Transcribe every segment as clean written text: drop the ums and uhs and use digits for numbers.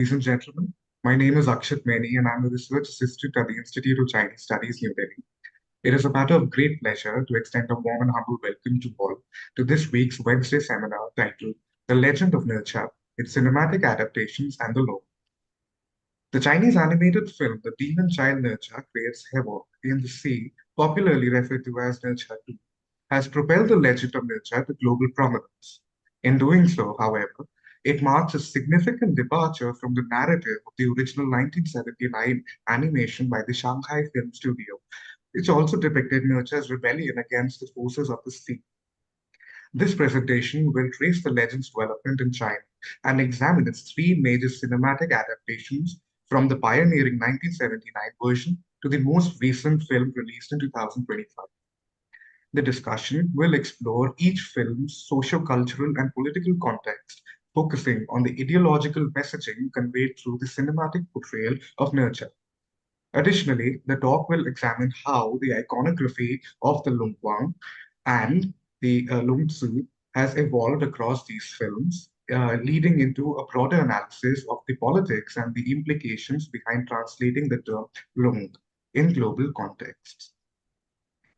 Ladies and gentlemen, my name is Akshat Meni and I'm a research assistant at the Institute of Chinese Studies, New Delhi. It is a matter of great pleasure to extend a warm and humble welcome to all to this week's Wednesday seminar titled The Legend of Nezha, its cinematic adaptations and the Loong. The Chinese animated film The Demon Child Nezha creates havoc in the sea, popularly referred to as Nezha 2, has propelled the legend of Nezha to global prominence. In doing so, however, it marks a significant departure from the narrative of the original 1979 animation by the Shanghai Film Studio, which also depicted Nezha's rebellion against the forces of the sea. This presentation will trace the legend's development in China and examine its three major cinematic adaptations from the pioneering 1979 version to the most recent film released in 2025. The discussion will explore each film's socio-cultural and political context, focusing on the ideological messaging conveyed through the cinematic portrayal of Nezha. Additionally, the talk will examine how the iconography of the Loong and the Loong has evolved across these films, leading into a broader analysis of the politics and the implications behind translating the term Loong in global contexts.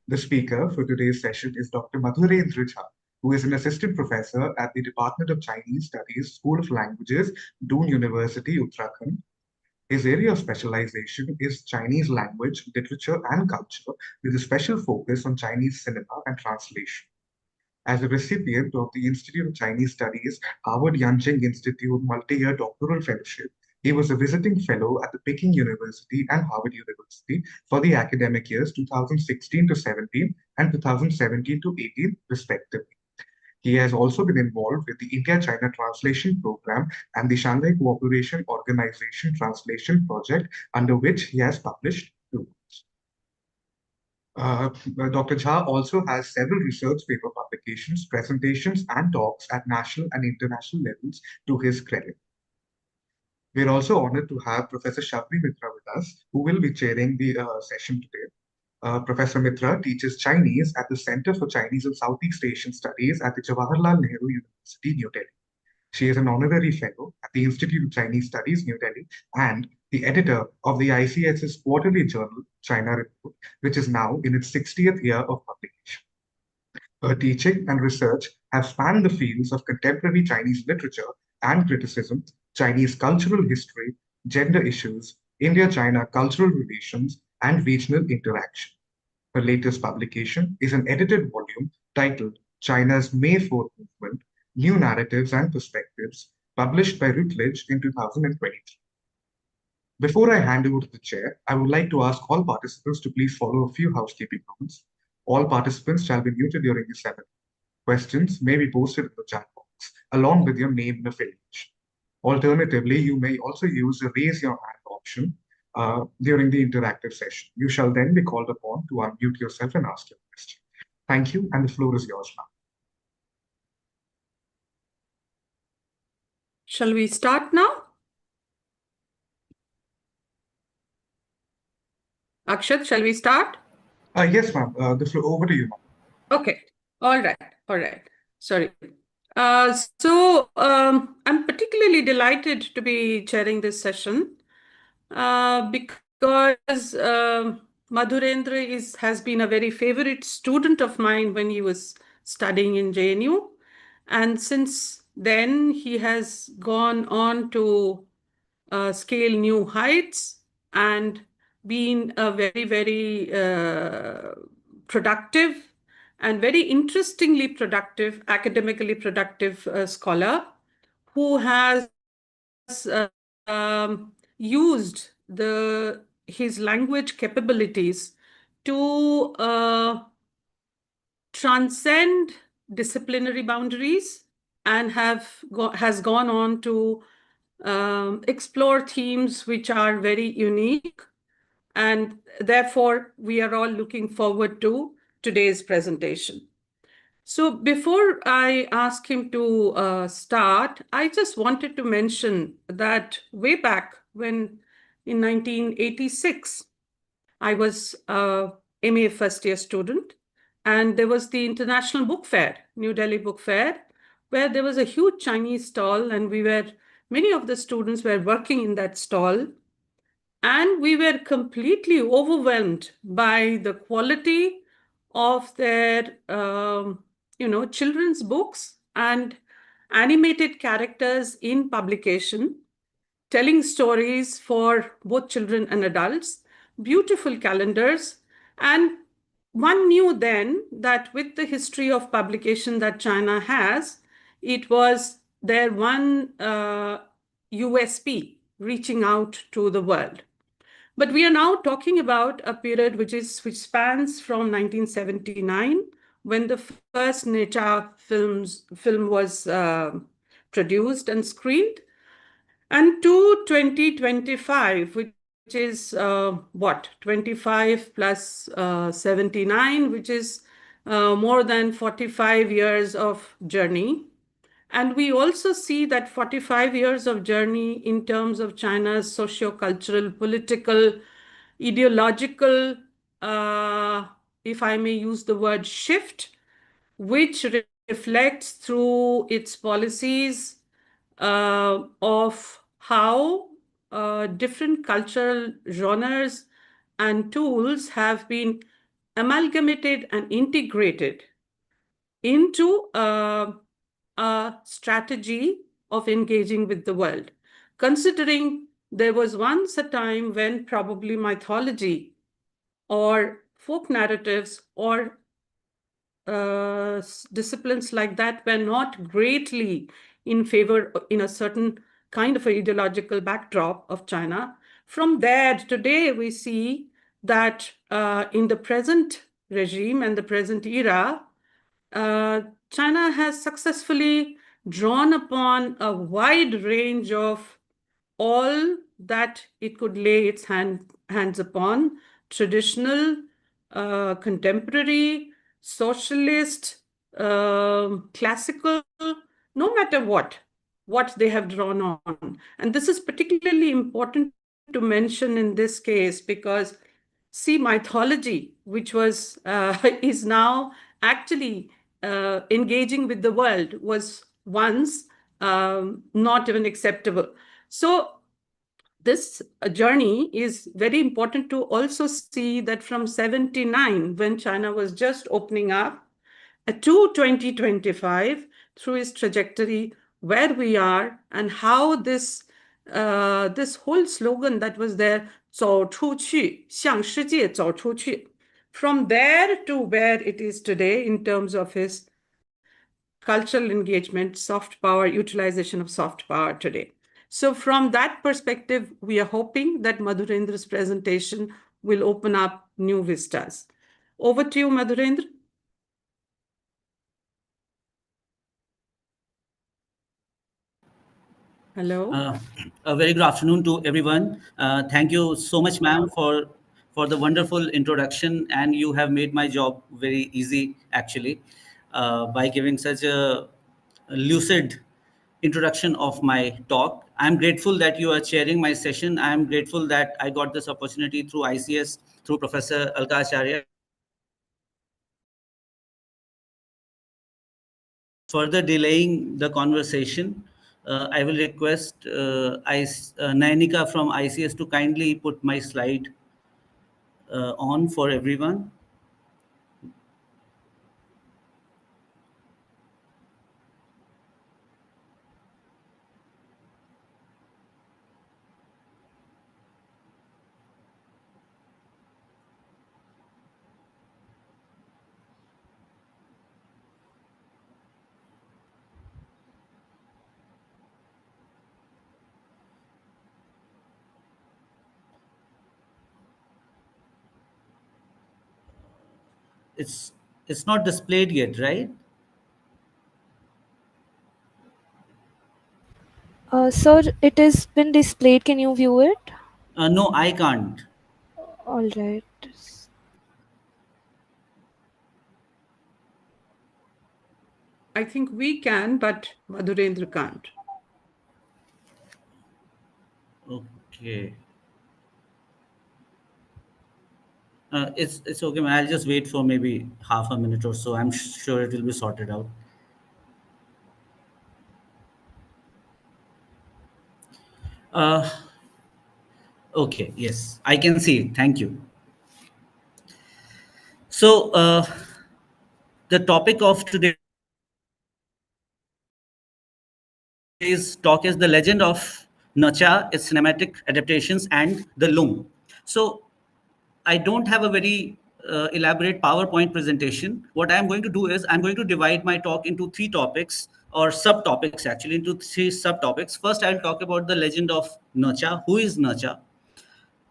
The speaker for today's session is Dr. Madhurendra Jha, who is an assistant professor at the Department of Chinese Studies, School of Languages, Doon University, Uttarakhand. His area of specialization is Chinese language, literature, and culture, with a special focus on Chinese cinema and translation. As a recipient of the Institute of Chinese Studies, Howard Yancheng Institute Multi-Year Doctoral Fellowship, he was a visiting fellow at the Peking University and Harvard University for the academic years 2016 to 17 and 2017 to 18, respectively. He has also been involved with the India-China Translation Program and the Shanghai Cooperation Organization Translation Project, under which he has published two books. Dr. Jha also has several research paper publications, presentations, and talks at national and international levels to his credit. We're also honored to have Professor Shabri Mitra with us, who will be chairing the session today. Professor Mitra teaches Chinese at the Center for Chinese and Southeast Asian Studies at the Jawaharlal Nehru University, New Delhi. She is an honorary fellow at the Institute of Chinese Studies, New Delhi, and the editor of the ICS's quarterly journal, China Report, which is now in its 60th year of publication. Her teaching and research have spanned the fields of contemporary Chinese literature and criticism, Chinese cultural history, gender issues, India-China cultural relations, and regional interaction. Her latest publication is an edited volume titled China's May 4th Movement, New Narratives and Perspectives, published by Routledge in 2023. Before I hand over to the chair, I would like to ask all participants to please follow a few housekeeping rules. All participants shall be muted during the seminar. Questions may be posted in the chat box, along with your name and affiliation. Alternatively, you may also use the raise your hand option during the interactive session. You shall then be called upon to unmute yourself and ask your question. Thank you, and the floor is yours now. Shall we start now? Akshat, shall we start? Yes, ma'am. The floor over to you, ma'am. Okay. All right. Sorry. I'm particularly delighted to be chairing this session because Madhurendra has been a very favorite student of mine when he was studying in JNU. And since then, he has gone on to scale new heights and been a very, very productive and very interestingly productive, academically productive scholar who has used his language capabilities to transcend disciplinary boundaries and has gone on to explore themes which are very unique. And therefore, we are all looking forward to today's presentation. So before I ask him to start, I just wanted to mention that way back when in 1986, I was a MA first year student, and there was the International Book Fair, New Delhi Book Fair, where there was a huge Chinese stall, and we were many of the students were working in that stall, and we were completely overwhelmed by the quality of their children's books and animated characters in publication, telling stories for both children and adults, beautiful calendars. And one knew then that with the history of publication that China has, it was their one USP, reaching out to the world. But we are now talking about a period which spans from 1979, when the first Nezha film was produced and screened, and to 2025, which is 25 plus 79, which is more than 45 years of journey. And we also see that 45 years of journey in terms of China's socio-cultural, political, ideological, if I may use the word shift, which reflects through its policies of how different cultural genres and tools have been amalgamated and integrated into a strategy of engaging with the world. Considering there was once a time when probably mythology or folk narratives or disciplines like that were not greatly in favor in a certain kind of ideological backdrop of China. From there, today we see that in the present regime and the present era, China has successfully drawn upon a wide range of all that it could lay its hands upon: traditional, contemporary, socialist, classical, no matter what they have drawn on. And this is particularly important to mention in this case because, see, mythology, which was is now actually engaging with the world, was once not even acceptable. So this journey is very important to also see that from 79, when China was just opening up, to 2025, through its trajectory, where we are, and how this whole slogan that was there, 走出去，向世界走出去, from there to where it is today in terms of his cultural engagement, soft power, utilization of soft power today. So from that perspective, we are hoping that Madhurendra's presentation will open up new vistas. Over to you, Madhurendra. Hello. A very good afternoon to everyone. Thank you so much, ma'am, for the wonderful introduction, and you have made my job very easy, actually, by giving such a lucid introduction of my talk. I'm grateful that you are chairing my session. I'm grateful that I got this opportunity through ICS, through Professor Alkacharya. Further delaying the conversation, I will request Nayanika from ICS to kindly put my slide on for everyone. It's it's not displayed yet, right? Sir, it has been displayed. Can you view it? No, I can't. All right. I think we can, but Madhurendra can't. Okay. It's okay, ma'am. I'll just wait for maybe half a minute or so. I'm sure it will be sorted out. Uh, okay, yes, I can see it. Thank you. So, the topic of today's talk is the legend of Nacha, its cinematic adaptations, and the Loong. So, I don't have a very elaborate PowerPoint presentation. What I'm going to do is I'm going to divide my talk into three topics or subtopics, actually, into three subtopics. First, I will talk about the legend of Nacha. Who is Nacha?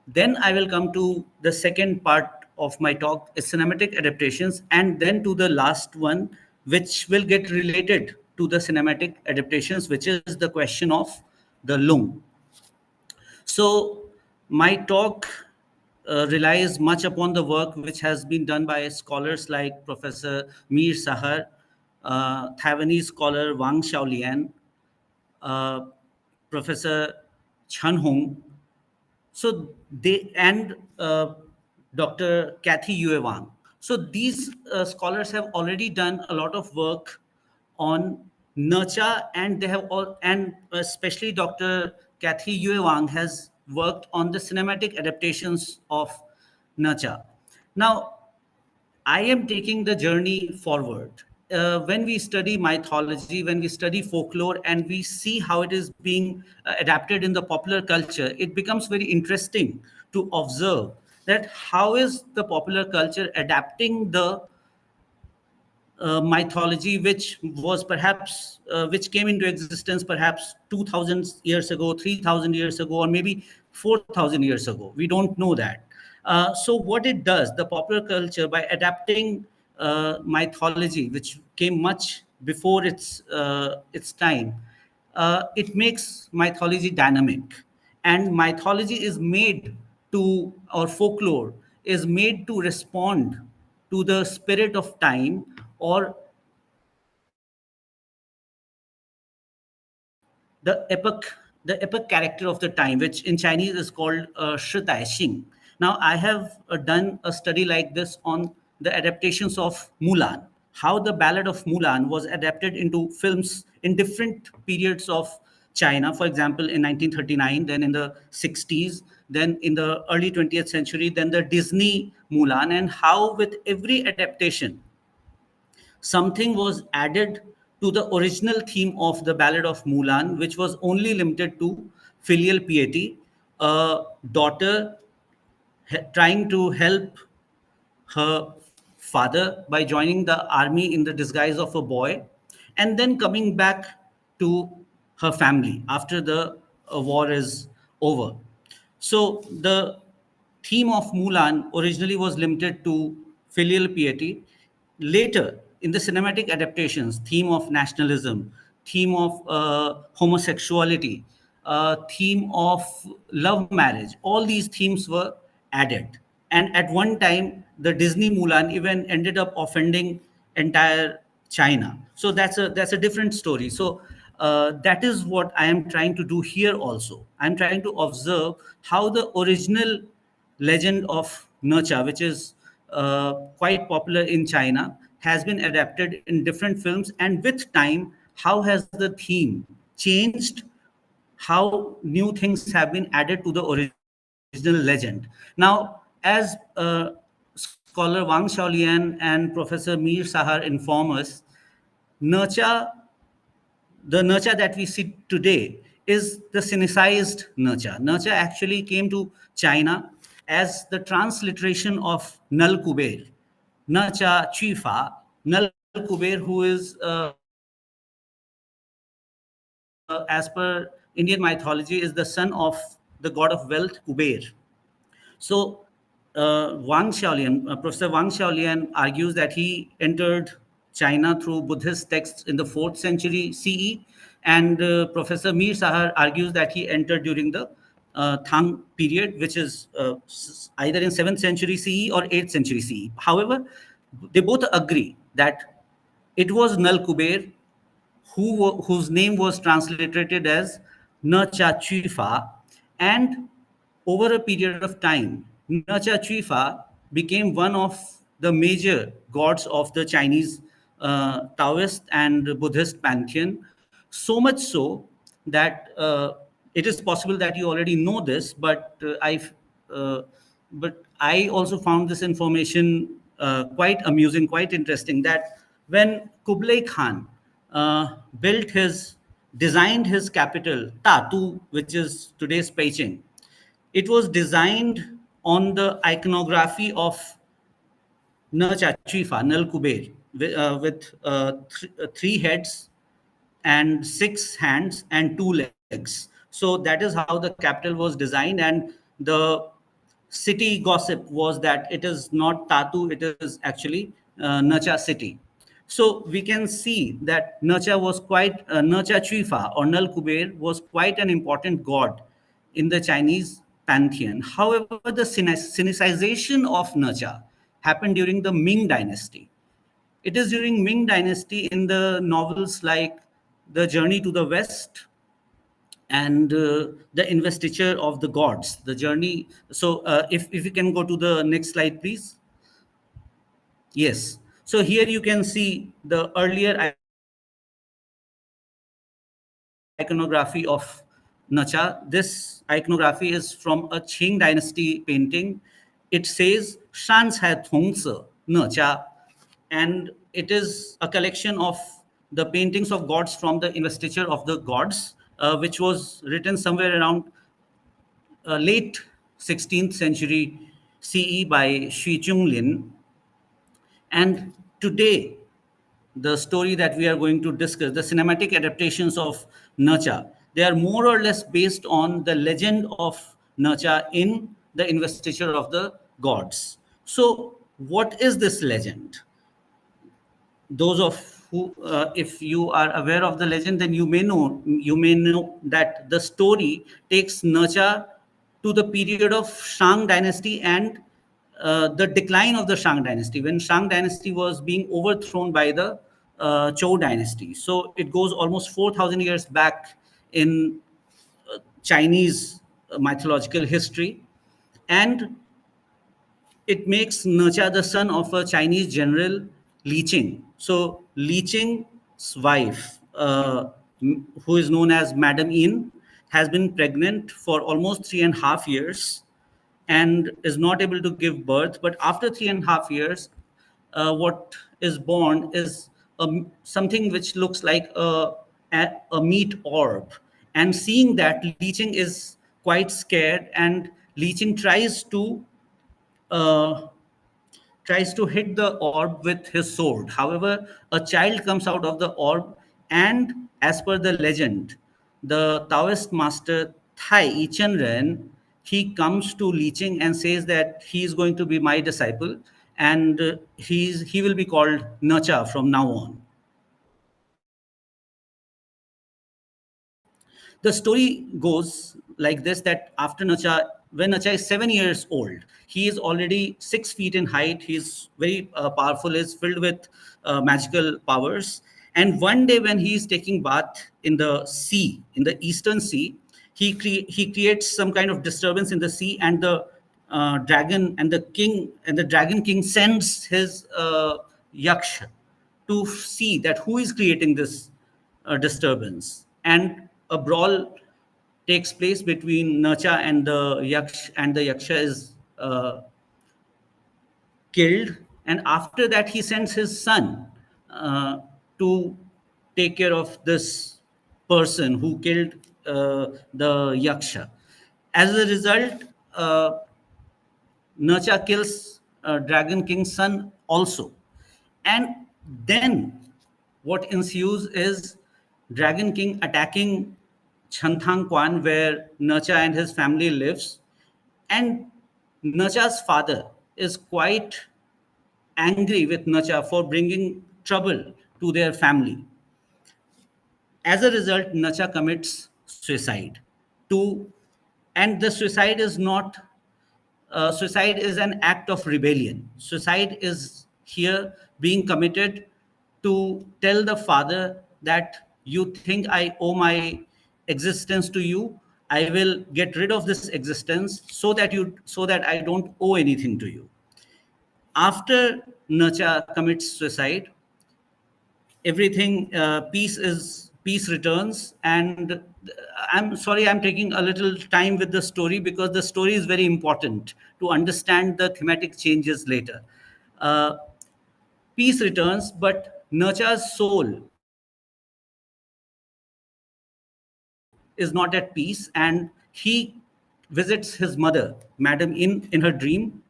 Then I will come to the second part of my talk, is cinematic adaptations, and then to the last one, which will get related to the cinematic adaptations, which is the question of the Loong. So, my talk relies much upon the work which has been done by scholars like Professor Mir Sahar, Taiwanese scholar Wang Xiaolian, uh, Professor Chen Hong. So they and Dr. Kathy Yue Wang. So these scholars have already done a lot of work on nurture, and they have all, and especially Dr. Kathy Yue Wang has worked on the cinematic adaptations of nurture. Now, I am taking the journey forward. When we study mythology, when we study folklore, and we see how it is being adapted in the popular culture, it becomes very interesting to observe that how is the popular culture adapting the mythology which came into existence perhaps 2000 years ago, 3000 years ago, or maybe 4000 years ago. We don't know that. So what it does, the popular culture, by adapting mythology which came much before its time, it makes mythology dynamic, and mythology is made to, or folklore is made to respond to the spirit of time, or the epic character of the time, which in Chinese is called Shitai Xing. Now, I have done a study like this on the adaptations of Mulan, how the Ballad of Mulan was adapted into films in different periods of China. For example, in 1939, then in the 60s, then in the early 20th century, then the Disney Mulan, and how with every adaptation something was added to the original theme of the Ballad of Mulan, which was only limited to filial piety, a daughter trying to help her father by joining the army in the disguise of a boy, and then coming back to her family after the war is over. So the theme of Mulan originally was limited to filial piety. Later, in the cinematic adaptations, theme of nationalism, theme of homosexuality, theme of love marriage, all these themes were added. And at one time, the Disney Mulan even ended up offending entire China. So that's a different story. So that is what I am trying to do here also. I'm trying to observe how the original legend of Nurcha, which is quite popular in China, has been adapted in different films, and with time, how has the theme changed, how new things have been added to the original legend. Now, as scholar Wang Xiaolian and Professor Mir Sahar inform us, Nurcha, the Nurcha that we see today is the Sinicized Nurcha. Nurcha actually came to China as the transliteration of Nal Kuber. Nurcha Chifa, Nal Kuber, who is, as per Indian mythology, is the son of the god of wealth, Kuber. So, Professor Wang Xiaolian argues that he entered China through Buddhist texts in the 4th century CE, and Professor Mir Sahar argues that he entered during the Tang period, which is either in 7th century CE or 8th century CE. However, they both agree that it was Nal Kuber whose name was transliterated as Nacha Chifa, and over a period of time, Nacha Chifa became one of the major gods of the Chinese Taoist and Buddhist pantheon, so much so that It is possible that you already know this, uh, but I also found this information quite amusing, quite interesting. That when Kublai Khan built designed his capital Tatu, which is today's Beijing, it was designed on the iconography of Nercha Chifa, Nal Kuber, with three heads and six hands and two legs. So that is how the capital was designed. And the city gossip was that it is not Tatu, it is actually Nercha city. So we can see that Nercha Chifa or Nal Kuber was quite an important god in the Chinese pantheon. However, the Sinicization of Nercha happened during the Ming Dynasty. It is during Ming Dynasty in the novels like The Journey to the West and The Investiture of the Gods. The journey. So if you can go to the next slide, please. Yes. So here you can see the earlier iconography of Nacha. This iconography is from a Qing dynasty painting. It says "Shan Cai Tong Se Nacha," and it is a collection of the paintings of gods from the investiture of the gods, which was written somewhere around late 16th century CE by Xu Zhonglin. And today, the story that we are going to discuss, the cinematic adaptations of Nacha, they are more or less based on the legend of Nacha in the investiture of the gods. So, what is this legend? Those of who, if you are aware of the legend, then you may know that the story takes Nacha to the period of Shang dynasty and the decline of the Shang dynasty, when Shang dynasty was being overthrown by the Zhou dynasty. So it goes almost 4,000 years back in Chinese mythological history, and it makes Necha the son of a Chinese general, Li Qing. So Li Qing's wife, who is known as Madam Yin, has been pregnant for almost 3.5 years and is not able to give birth. But after 3.5 years, what is born is something which looks like a meat orb. And seeing that, Li Qing is quite scared, and Li Qing uh, tries to hit the orb with his sword. However, a child comes out of the orb, and as per the legend, the Taoist master Tai Chen, he comes to Li Qing and says that he is going to be my disciple, and he will be called Nacha from now on. The story goes like this: that after Nacha, when Nacha is 7 years old, he is already 6 feet in height. He is very powerful, is filled with magical powers. And one day, when he is taking bath in the sea, in the eastern sea, he creates some kind of disturbance in the sea, and the dragon king sends his yaksh to see that who is creating this disturbance. And a brawl takes place between Nacha and the Yaksh, and the Yaksha is killed. And after that, he sends his son to take care of this person who killed the Yaksha. As a result, Nacha kills Dragon King's son also. And then what ensues is Dragon King attacking Chanthang Kwan, where Nacha and his family lives. And Nacha's father is quite angry with Nacha for bringing trouble to their family. As a result, Nacha commits suicide. To and the suicide is not suicide is an act of rebellion. Suicide is here being committed to tell the father that you think I owe my existence to you. I will get rid of this existence so that I don't owe anything to you. After Nacha commits suicide, everything peace returns, and I'm sorry, I'm taking a little time with the story because the story is very important to understand the thematic changes later. Uh, Peace returns, but Nurcha's soul is not at peace, and he visits his mother, Madam, in her dream,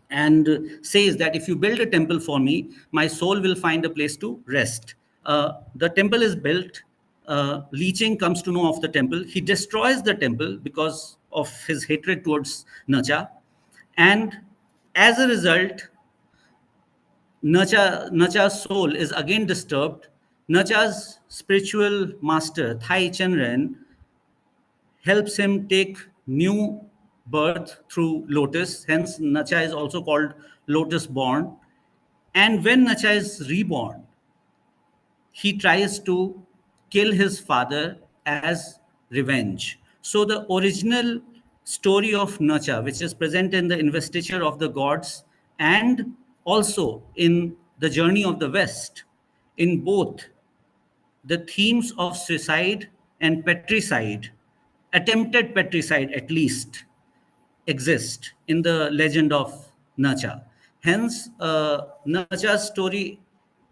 and says that if you build a temple for me, my soul will find a place to rest. The temple is built. Li Ching comes to know of the temple. He destroys the temple because of his hatred towards Nacha. And as a result, Nacha's soul is again disturbed. Nacha's spiritual master, Thai Chenren, helps him take new birth through lotus. Hence, Nacha is also called lotus born. And when Nacha is reborn, he tries to kill his father as revenge. So the original story of Nacha, which is present in the investiture of the gods and also in the journey of the West, in both the themes of suicide and patricide, attempted patricide at least, exist in the legend of Nacha. Hence, Nacha's story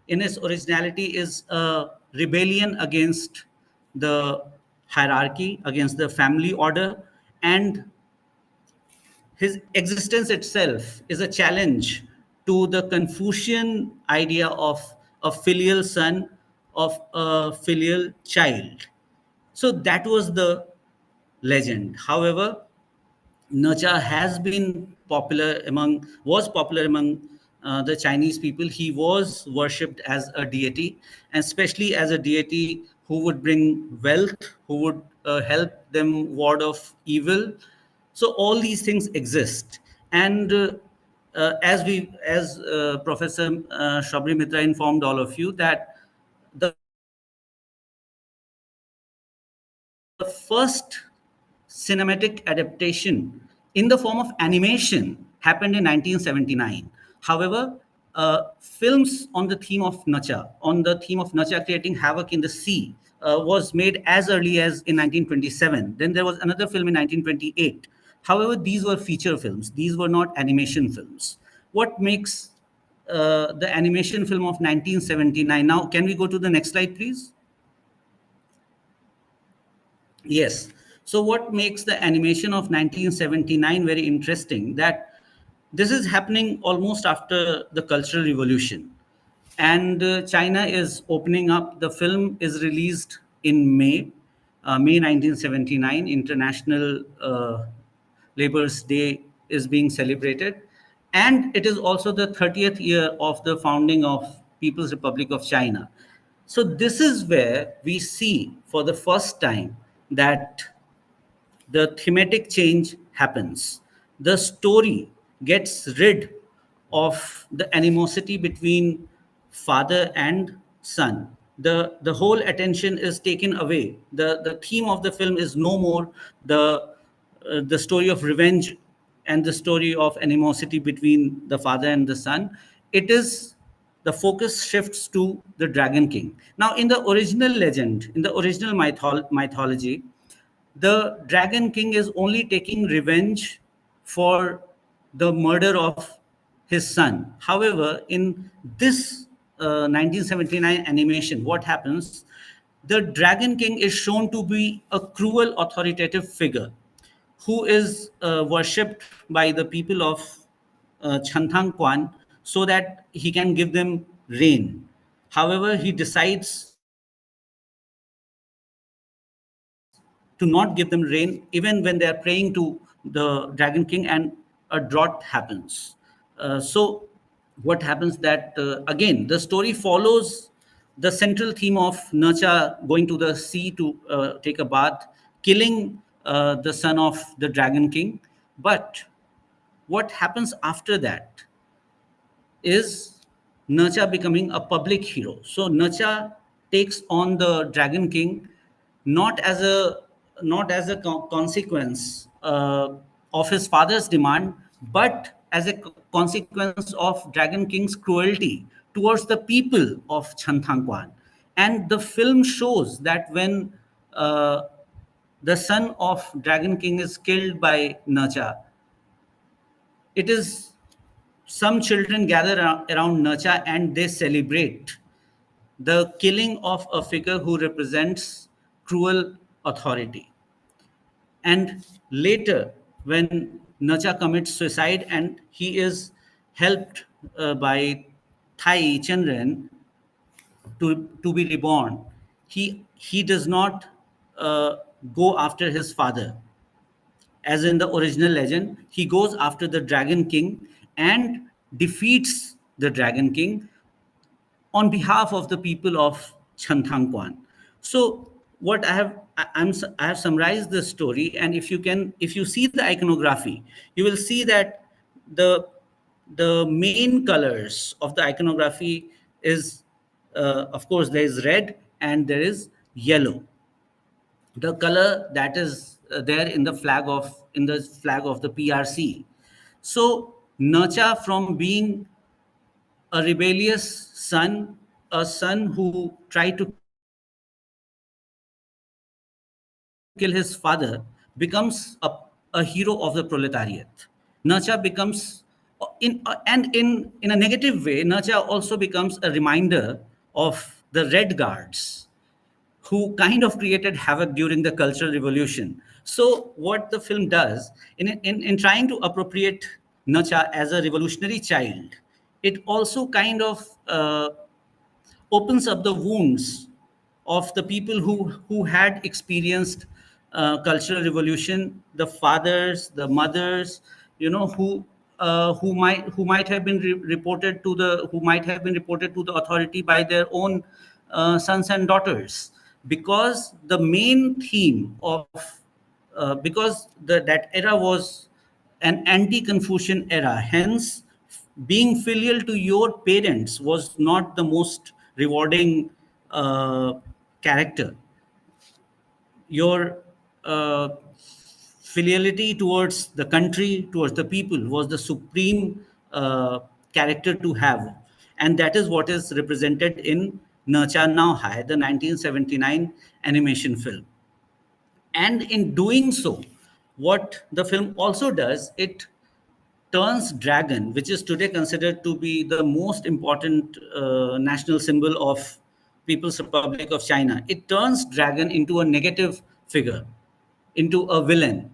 in its originality is a rebellion against the hierarchy, against the family order, and his existence itself is a challenge to the Confucian idea of a filial son, of a filial child. So that was the legend. However, Naja has been was popular among the Chinese people. He was worshipped as a deity, and especially as a deity who would bring wealth, who would help them ward off evil. So all these things exist, and as Professor Shabri Mitra informed all of you that the first cinematic adaptation in the form of animation happened in 1979. However, films on the theme of Nacha creating havoc in the sea, was made as early as in 1927. Then there was another film in 1928. However, these were feature films. These were not animation films. What makes the animation film of 1979? Now, can we go to the next slide, please? Yes. So what makes the animation of 1979 very interesting, that this is happening almost after the Cultural Revolution. And China is opening up. The film is released in May 1979. International Labor's Day is being celebrated. And it is also the 30th year of the founding of People's Republic of China. So this is where we see for the first time that the thematic change happens. The story gets rid of the animosity between father and son. The whole attention is taken away. The theme of the film is no more the story of revenge and the story of animosity between the father and the son. It is the focus shifts to the Dragon King. Now, in the original legend, in the original mythology, the Dragon King is only taking revenge for the murder of his son. However, in this 1979 animation, what happens? The Dragon King is shown to be a cruel authoritative figure who is worshipped by the people of Chanthang Kwan so that he can give them rain. However, he decides to not give them rain even when they are praying to the Dragon King, and a drought happens. So what happens that again the story follows the central theme of Nacha going to the sea to take a bath, killing the son of the Dragon King. But what happens after that is Nacha becoming a public hero. So Nacha takes on the Dragon King not as a consequence of his father's demand, but as a consequence of Dragon King's cruelty towards the people of Chanthangwan. And the film shows that when the son of Dragon King is killed by Nezha, it is some children gather around Nezha and they celebrate the killing of a figure who represents cruel authority. And later, when Nezha commits suicide and he is helped by Thai children to be reborn, he does not go after his father. As in the original legend, he goes after the Dragon King and defeats the Dragon King on behalf of the people of Chanthangkwan. So what I have summarized this story, and if you see the iconography, you will see that the the main colors of the iconography is, of course, there is red and there is yellow, the color that is there in the flag of the PRC. So Nurcha, from being a rebellious son, a son who tried to kill his father, becomes a hero of the proletariat. Nurcha becomes, in a negative way, Nurcha also becomes a reminder of the Red Guards, who kind of created havoc during the Cultural Revolution. So, what the film does in trying to appropriate Nacha as a revolutionary child, it also kind of opens up the wounds of the people who had experienced cultural revolution, the fathers, the mothers, who might have been reported to the authority by their own sons and daughters, because the main theme of because that era was an anti-Confucian era. Hence, being filial to your parents was not the most rewarding character. Your filiality towards the country, towards the people, was the supreme character to have. And that is what is represented in Nacha Now Hai, the 1979 animation film. And in doing so, what the film also does, it turns dragon, which is today considered to be the most important national symbol of People's Republic of China, it turns dragon into a negative figure, into a villain,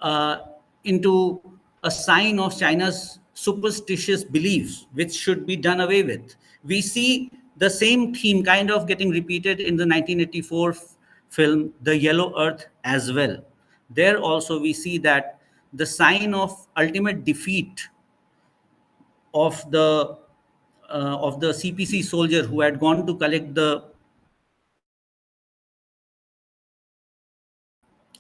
uh, into a sign of China's superstitious beliefs, which should be done away with. We see the same theme kind of getting repeated in the 1984 film, The Yellow Earth, as well. There also we see that the sign of ultimate defeat of the CPC soldier who had gone to collect the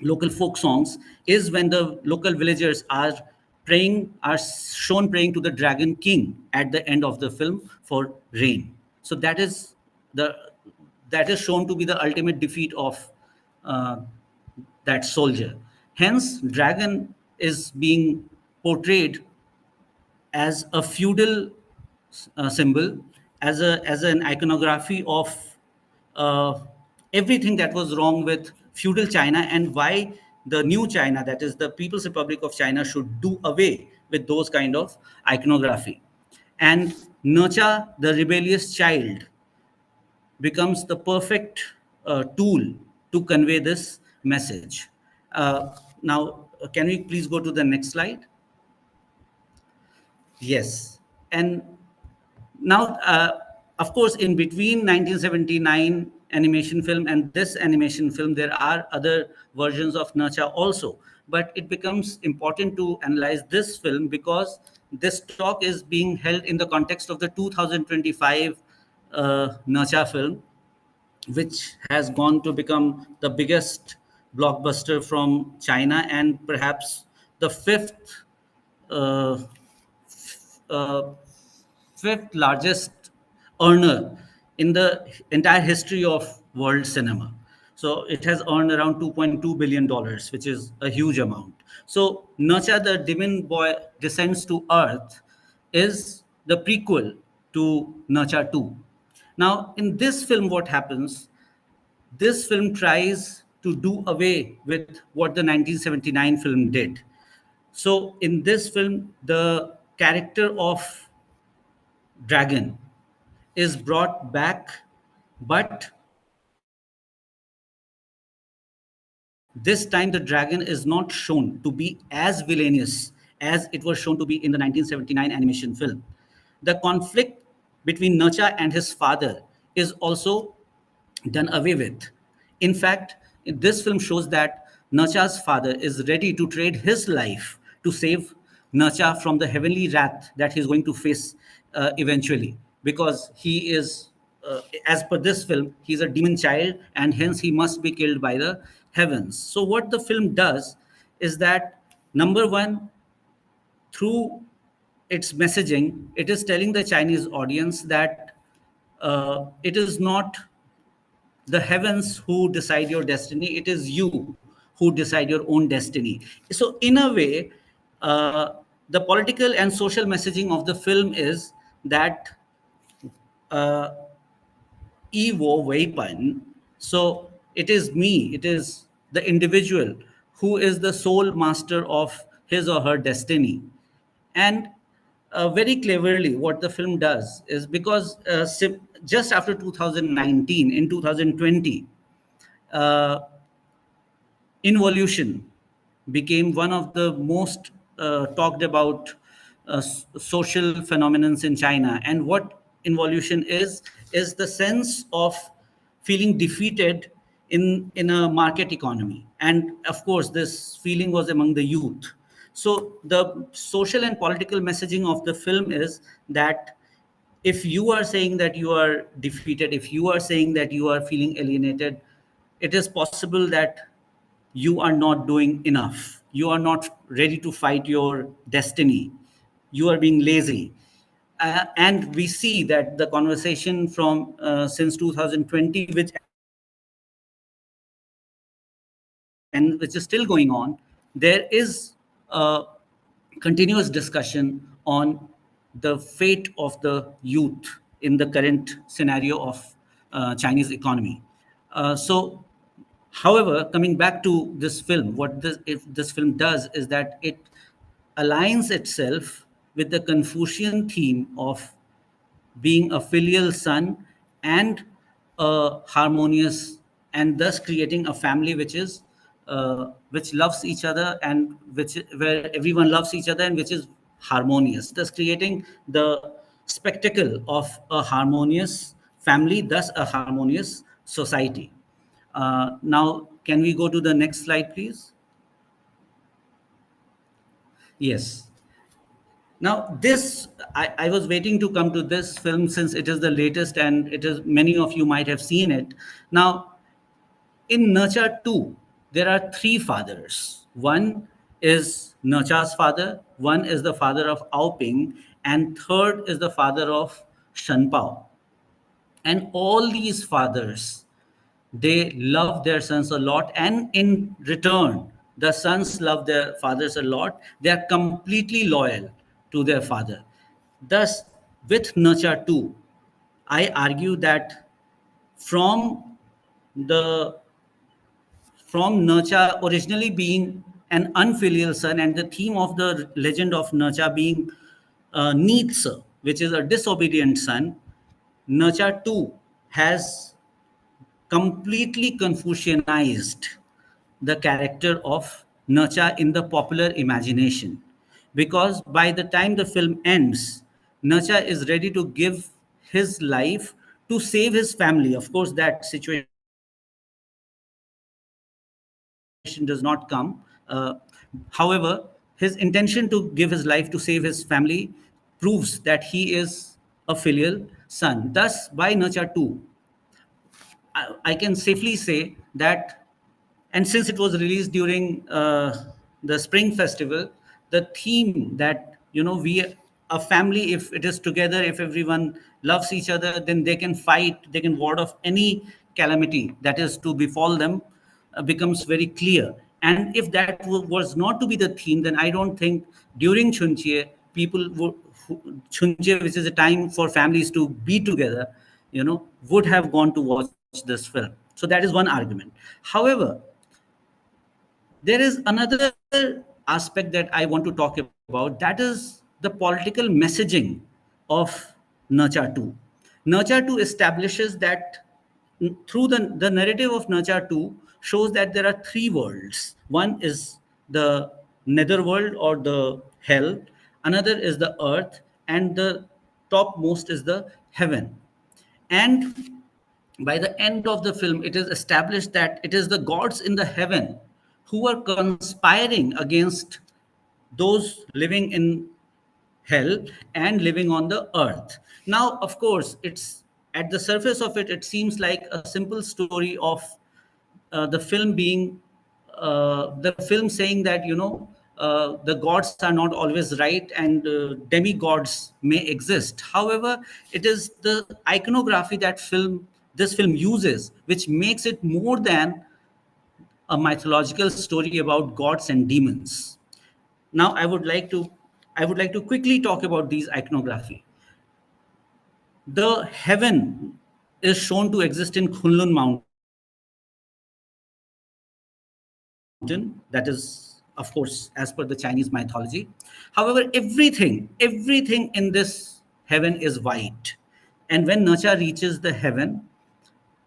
local folk songs is when the local villagers are shown praying to the Dragon King at the end of the film for rain. So the that is shown to be the ultimate defeat of uh, that soldier. Hence, dragon is being portrayed as a feudal symbol, as an iconography of uh, everything that was wrong with feudal China, and why the new China, that is the People's Republic of China, should do away with those kind of iconography. And Nurcha, the rebellious child, becomes the perfect tool to convey this message. Now, can we please go to the next slide? Yes. And now, of course, in between 1979 animation film and this animation film, there are other versions of Nacha also. But it becomes important to analyze this film because this talk is being held in the context of the 2025 Nacha film, which has gone to become the biggest blockbuster from China and perhaps the uh, uh, fifth largest earner in the entire history of world cinema. So it has earned around $2.2 billion, which is a huge amount. So Nacha, the Demon Boy Descends to Earth, is the prequel to Nacha 2. Now, in this film, what happens? This film tries to do away with what the 1979 film did. So in this film, the character of dragon is brought back, but this time the dragon is not shown to be as villainous as it was shown to be in the 1979 animation film. The conflict between Nacha and his father is also done away with. In fact, this film shows that Nacha's father is ready to trade his life to save Nacha from the heavenly wrath that he's going to face eventually, because he is, as per this film, he's a demon child and hence he must be killed by the heavens. So, what the film does is that, number one, through its messaging, it is telling the Chinese audience that it is not the heavens who decide your destiny, it is you who decide your own destiny. So in a way, the political and social messaging of the film is that uh, evo weapon, so it is me, it is the individual who is the sole master of his or her destiny. And very cleverly, what the film does is, because just after 2019, in 2020, uh, involution became one of the most talked about social phenomenons in China. And what involution is the sense of feeling defeated in a market economy. And of course, this feeling was among the youth. So the social and political messaging of the film is that if you are saying that you are defeated, if you are saying that you are feeling alienated, it is possible that you are not doing enough. You are not ready to fight your destiny. You are being lazy. And we see that the conversation from since 2020, which and which is still going on, there is a continuous discussion on the fate of the youth in the current scenario of Chinese economy. So, however, coming back to this film, what this film does is that it aligns itself with the Confucian theme of being a filial son and a harmonious, and thus creating a family which loves each other, and which where everyone loves each other and which is harmonious, thus creating the spectacle of a harmonious family, thus a harmonious society. Now, can we go to the next slide, please? Yes. Now, this I was waiting to come to this film since it is the latest and it is many of you might have seen it. Now, in Nacha 2, there are three fathers. One is Nacha's father, one is the father of Ao Ping, and third is the father of Shen Pao. And all these fathers, they love their sons a lot, and in return the sons love their fathers a lot. They are completely loyal to their father. Thus, with Nacha 2, I argue that from the from Nacha originally being an unfilial son, and the theme of the legend of Nacha being Neetsa, which is a disobedient son, Nacha 2 has completely Confucianized the character of Nacha in the popular imagination. Because by the time the film ends, Nacha is ready to give his life to save his family. Of course, that situation does not come. However, his intention to give his life to save his family proves that he is a filial son. Thus, by Nacha 2, I can safely say that, and since it was released during the Spring Festival, the theme that, a family, if it is together, if everyone loves each other, then they can fight, they can ward off any calamity that is to befall them, becomes very clear. And if that was not to be the theme, then I don't think during Chunjie, people would, Chunjie, which is a time for families to be together, would have gone to watch this film. So that is one argument. However, There is another aspect that I want to talk about, that is the political messaging of Nacha 2. Nacha 2 establishes that through the narrative of Nacha 2 shows that there are three worlds. One is the netherworld or the hell, another is the earth, and the topmost is the heaven. And by the end of the film, it is established that it is the gods in the heaven who are conspiring against those living in hell and living on the earth. Now, of course, it's at the surface of it, it seems like a simple story of the film being the film saying that the gods are not always right and demigods may exist. However, it is the iconography that this film uses which makes it more than a mythological story about gods and demons. Now I would like to quickly talk about these iconography. The heaven is shown to exist in Kunlun Mountain, that is, of course, as per the Chinese mythology. However, everything in this heaven is white. And when Nacha reaches the heaven,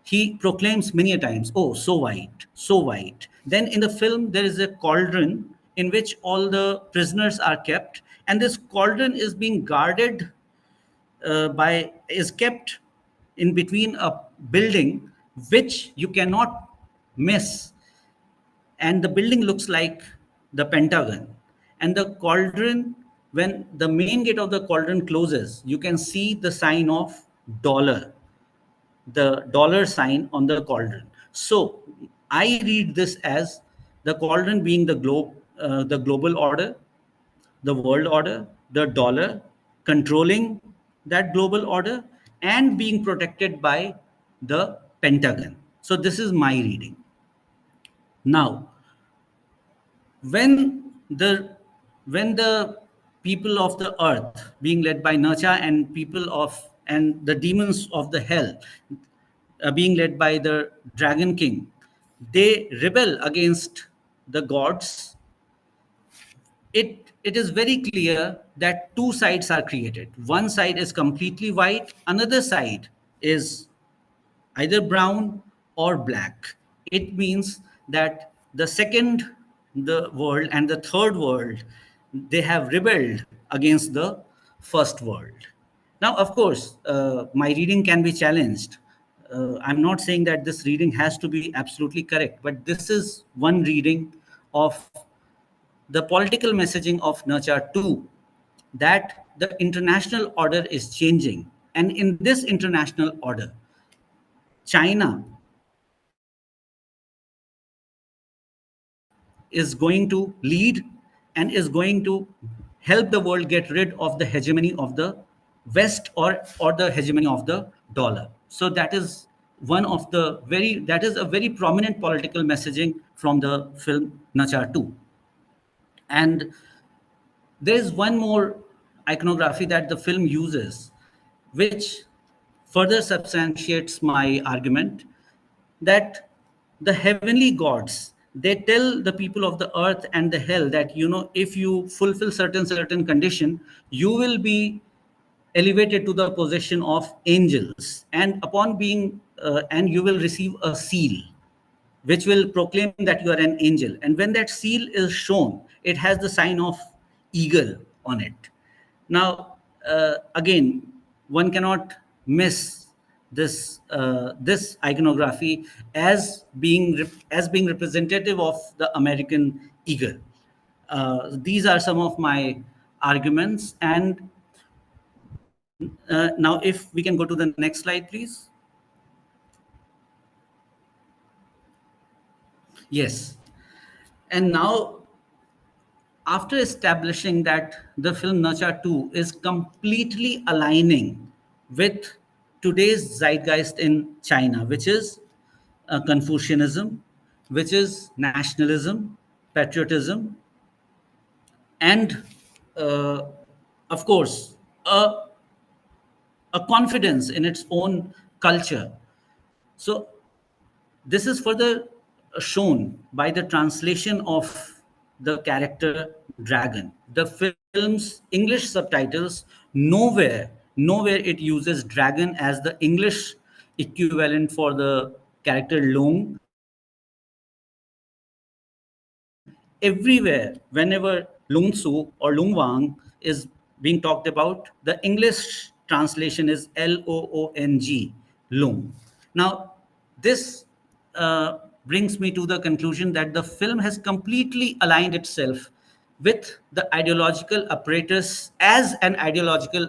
he proclaims many a times, oh, so white, so white. Then in the film, there is a cauldron in which all the prisoners are kept, and this cauldron is being guarded is kept in between a building which you cannot miss, and the building looks like the Pentagon. And the cauldron, when the main gate of the cauldron closes, you can see the sign of dollar, the dollar sign on the cauldron. So I read this as the cauldron being the global order, the world order, the dollar, controlling that global order, and being protected by the Pentagon. So this is my reading. Now, when the when the people of the earth, being led by Nacha, and the demons of the hell, being led by the Dragon King, they rebel against the gods. It is very clear that two sides are created. One side is completely white, another side is either brown or black. It means that the world and the third world, they have rebelled against the first world. Now, of course, my reading can be challenged. I'm not saying that this reading has to be absolutely correct, but this is one reading of the political messaging of Nurture 2, that the international order is changing. And in this international order, China is going to lead and is going to help the world get rid of the hegemony of the West, or the hegemony of the dollar. So that is a very prominent political messaging from the film Nachar 2. And there is one more iconography that the film uses, which further substantiates my argument that the heavenly gods, they tell the people of the earth and the hell that if you fulfill certain condition, you will be elevated to the position of angels, and upon being and you will receive a seal which will proclaim that you are an angel. And when that seal is shown, it has the sign of eagle on it. Now, again, one cannot miss this iconography as being representative of the American eagle. These are some of my arguments. And now, if we can go to the next slide, please. Yes. And now, after establishing that the film Nacha 2 is completely aligning with today's zeitgeist in China, which is Confucianism, which is nationalism, patriotism, and of course, a confidence in its own culture. So this is further shown by the translation of the character dragon. The film's English subtitles nowhere it uses dragon as the English equivalent for the character Loong. Everywhere, whenever Lung Su or Lung Wang is being talked about, the English translation is Loong, Lung. Now, this brings me to the conclusion that the film has completely aligned itself with the ideological apparatus as an ideological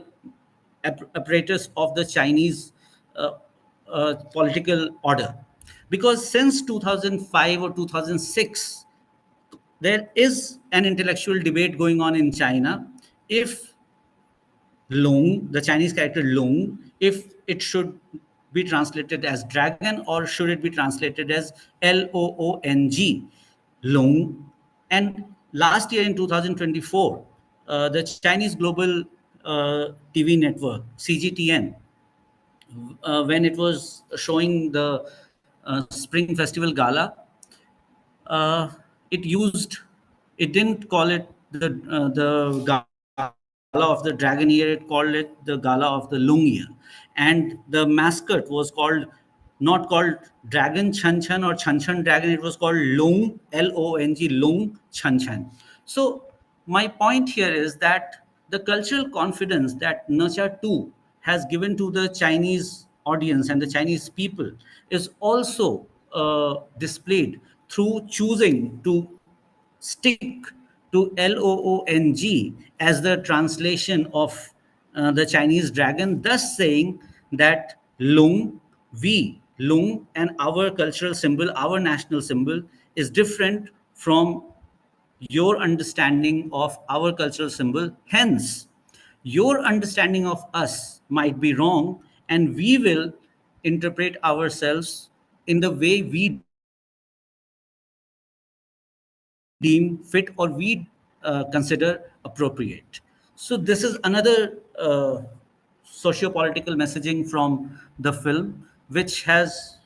apparatus of the Chinese uh, political order. Because since 2005 or 2006, there is an intellectual debate going on in China if Loong, the Chinese character Loong, if it should be translated as dragon or should it be translated as Loong, Loong. And last year in 2024, the Chinese Global TV network, CGTN, when it was showing the Spring Festival Gala, uh, it used it didn't call it the gala of the dragon year, it called it the gala of the lung year, and the mascot was called not called dragon chan chan or chan chan dragon, it was called lung, Long, lung chan chan. So my point here is that the cultural confidence that Nacha 2 has given to the Chinese audience and the Chinese people is also displayed through choosing to stick to Loong as the translation of the Chinese dragon, thus saying that Lung, and our cultural symbol, our national symbol, is different from your understanding of our cultural symbol. Hence, your understanding of us might be wrong, and we will interpret ourselves in the way we deem fit or we consider appropriate. So, this is another socio-political messaging from the film, which has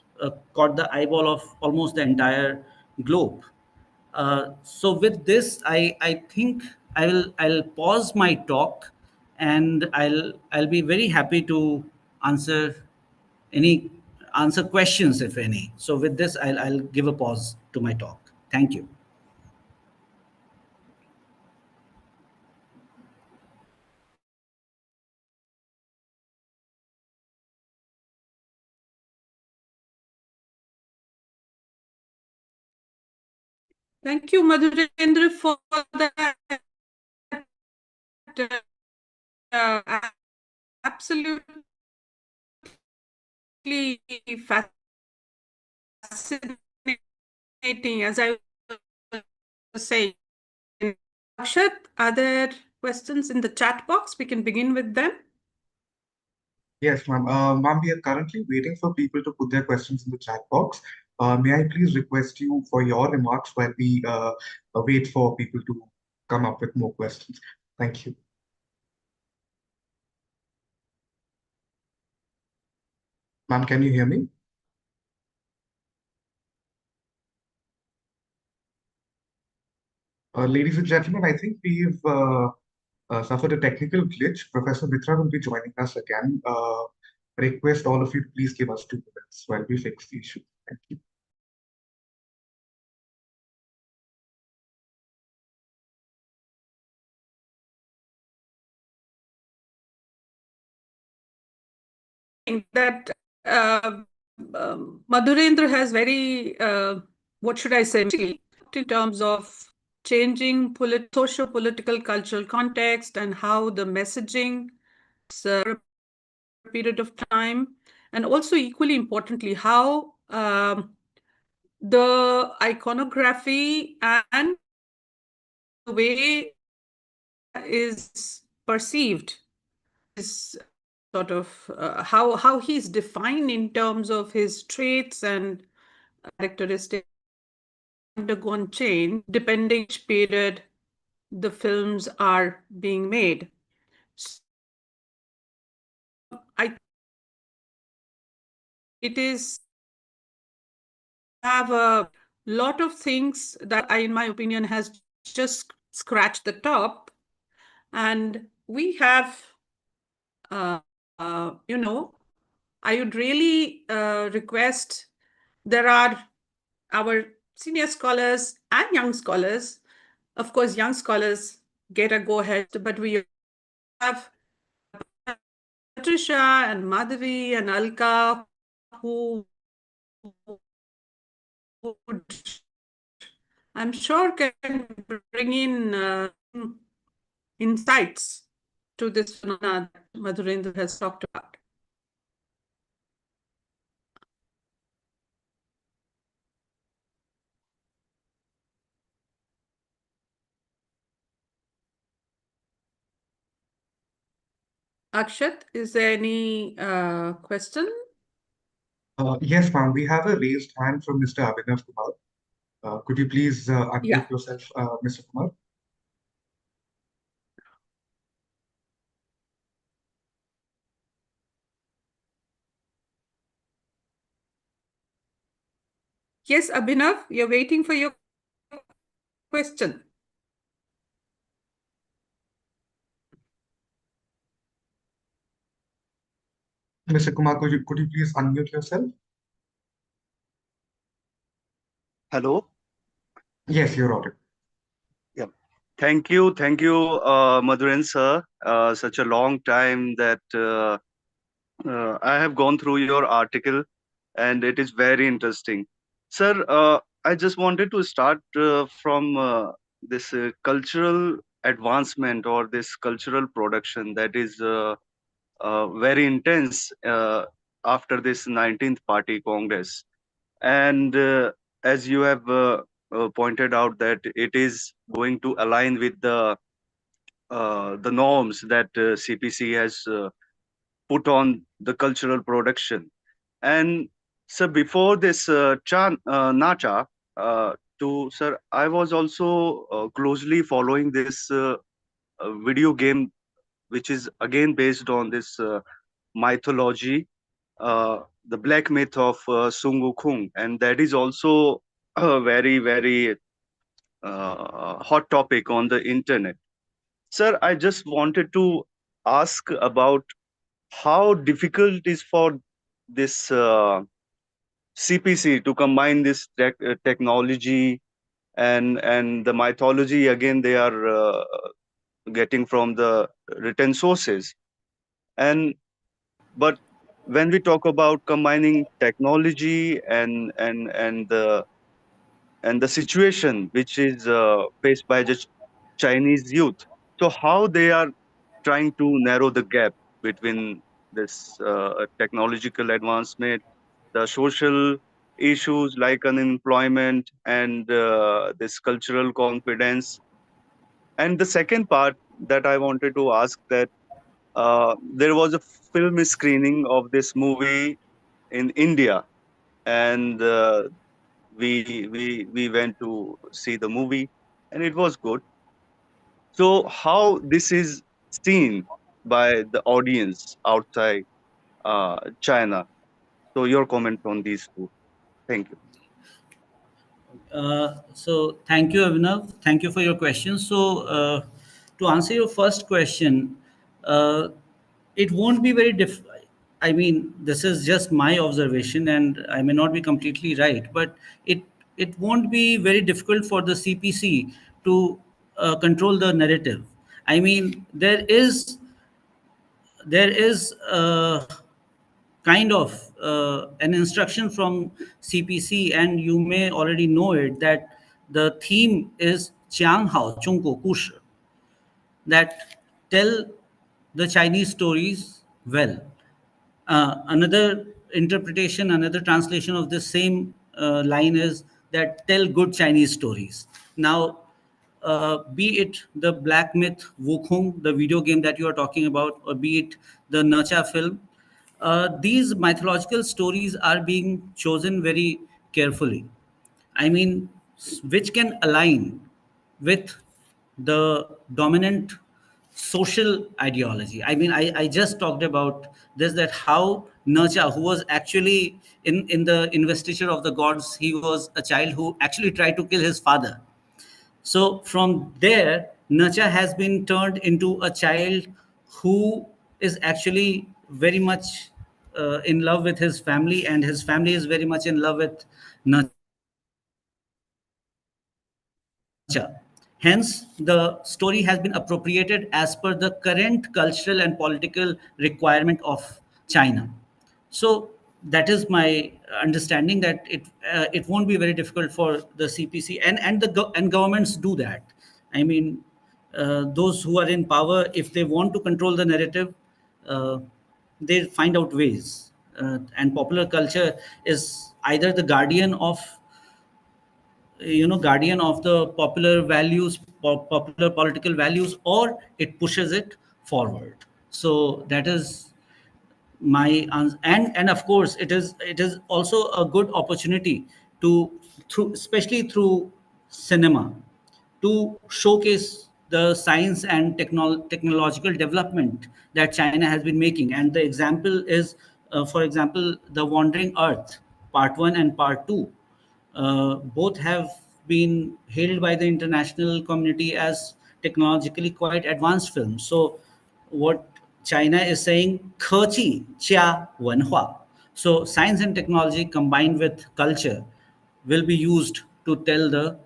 caught the eyeball of almost the entire globe. So with this, I think I'll pause my talk, and I'll be very happy to answer any answer questions if any. So with this, I'll give a pause to my talk. Thank you. Thank you, Madhurendra, for that uh, absolutely fascinating, as I was saying. Akshat, are there questions in the chat box? We can begin with them. Yes, ma'am. Ma'am, we are currently waiting for people to put their questions in the chat box. May I please request you for your remarks while we wait for people to come up with more questions? Thank you. Ma'am, can you hear me? Ladies and gentlemen, I think we've suffered a technical glitch. Professor Mitra will be joining us again. Request all of you to please give us 2 minutes while we fix the issue. Thank you. That Madhurendra has very, what should I say, in terms of changing socio-political cultural context and how the messaging a period of time, and also equally importantly, how the iconography and the way is perceived is sort of how he's defined in terms of his traits and characteristics undergone change depending which period the films are being made. So it is have a lot of things that in my opinion, has just scratched the top. And we have, I would really request, there are our senior scholars and young scholars. Of course, young scholars get a go-ahead, but we have Patricia and Madhavi and Alka who would, I'm sure, can bring in insights to this phenomena that Madhurendra has talked about. Akshat, is there any question? Yes, ma'am. We have a raised hand from Mr. Abhinav Kumar. Could you please unmute yourself, Mr. Kumar? Yes, Abhinav, you're waiting for your question. Mr. Kumar, could you please unmute yourself? Hello. Yes, you're audible. Yeah. Thank you, Madhuren sir. Such a long time that I have gone through your article, and it is very interesting, sir. I just wanted to start from this cultural advancement or this cultural production that is very intense after this 19th Party Congress. And as you have pointed out, that it is going to align with the norms that CPC has put on the cultural production. And sir, before this Nacha, sir, I was also closely following this video game, which is again based on this mythology, the black myth of Sun Wukong, and that is also a very hot topic on the internet. Sir, I just wanted to ask about how difficult it is for this CPC to combine this technology and the mythology. Again, they are getting from the written sources, and but when we talk about combining technology and the situation which is faced by the Chinese youth, so how they are trying to narrow the gap between this technological advancement, the social issues like unemployment, and this cultural confidence. And the second part that I wanted to ask, that there was a film screening of this movie in India, and we went to see the movie, and it was good. So how this is seen by the audience outside China? So your comment on these two. Thank you. So thank you, Abhinav. Thank you for your question. So to answer your first question, uh, it won't be very I mean, this is just my observation, and I may not be completely right, but it won't be very difficult for the CPC to control the narrative. I mean, there is kind of an instruction from CPC, and you may already know it, that the theme is Chiang Hao Chung Ko Kushi, that tell the Chinese stories well. Another interpretation, another translation of the same line is that tell good Chinese stories. Now, be it the Black Myth Wukong, the video game that you are talking about, or be it the Nacha film, these mythological stories are being chosen very carefully. I mean, which can align with the dominant social ideology. I mean, I just talked about this, that how Nezha, who was actually in the investiture of the gods, he was a child who actually tried to kill his father. So from there, Nezha has been turned into a child who is actually very much in love with his family, and his family is very much in love with Nezha. Hence, the story has been appropriated as per the current cultural and political requirement of China. So that is my understanding, that it won't be very difficult for the CPC, and governments do that. I mean, those who are in power, if they want to control the narrative, uh, they find out ways. And popular culture is either the guardian of the popular values, popular political values, or it pushes it forward. So that is my and of course it is also a good opportunity to, through especially through cinema, to showcase the science and technological development that China has been making. And the example is, for example, the Wandering Earth Part 1 and Part 2. Both have been hailed by the international community as technologically quite advanced films. So what China is saying, 科技加文化. So science and technology combined with culture will be used to tell the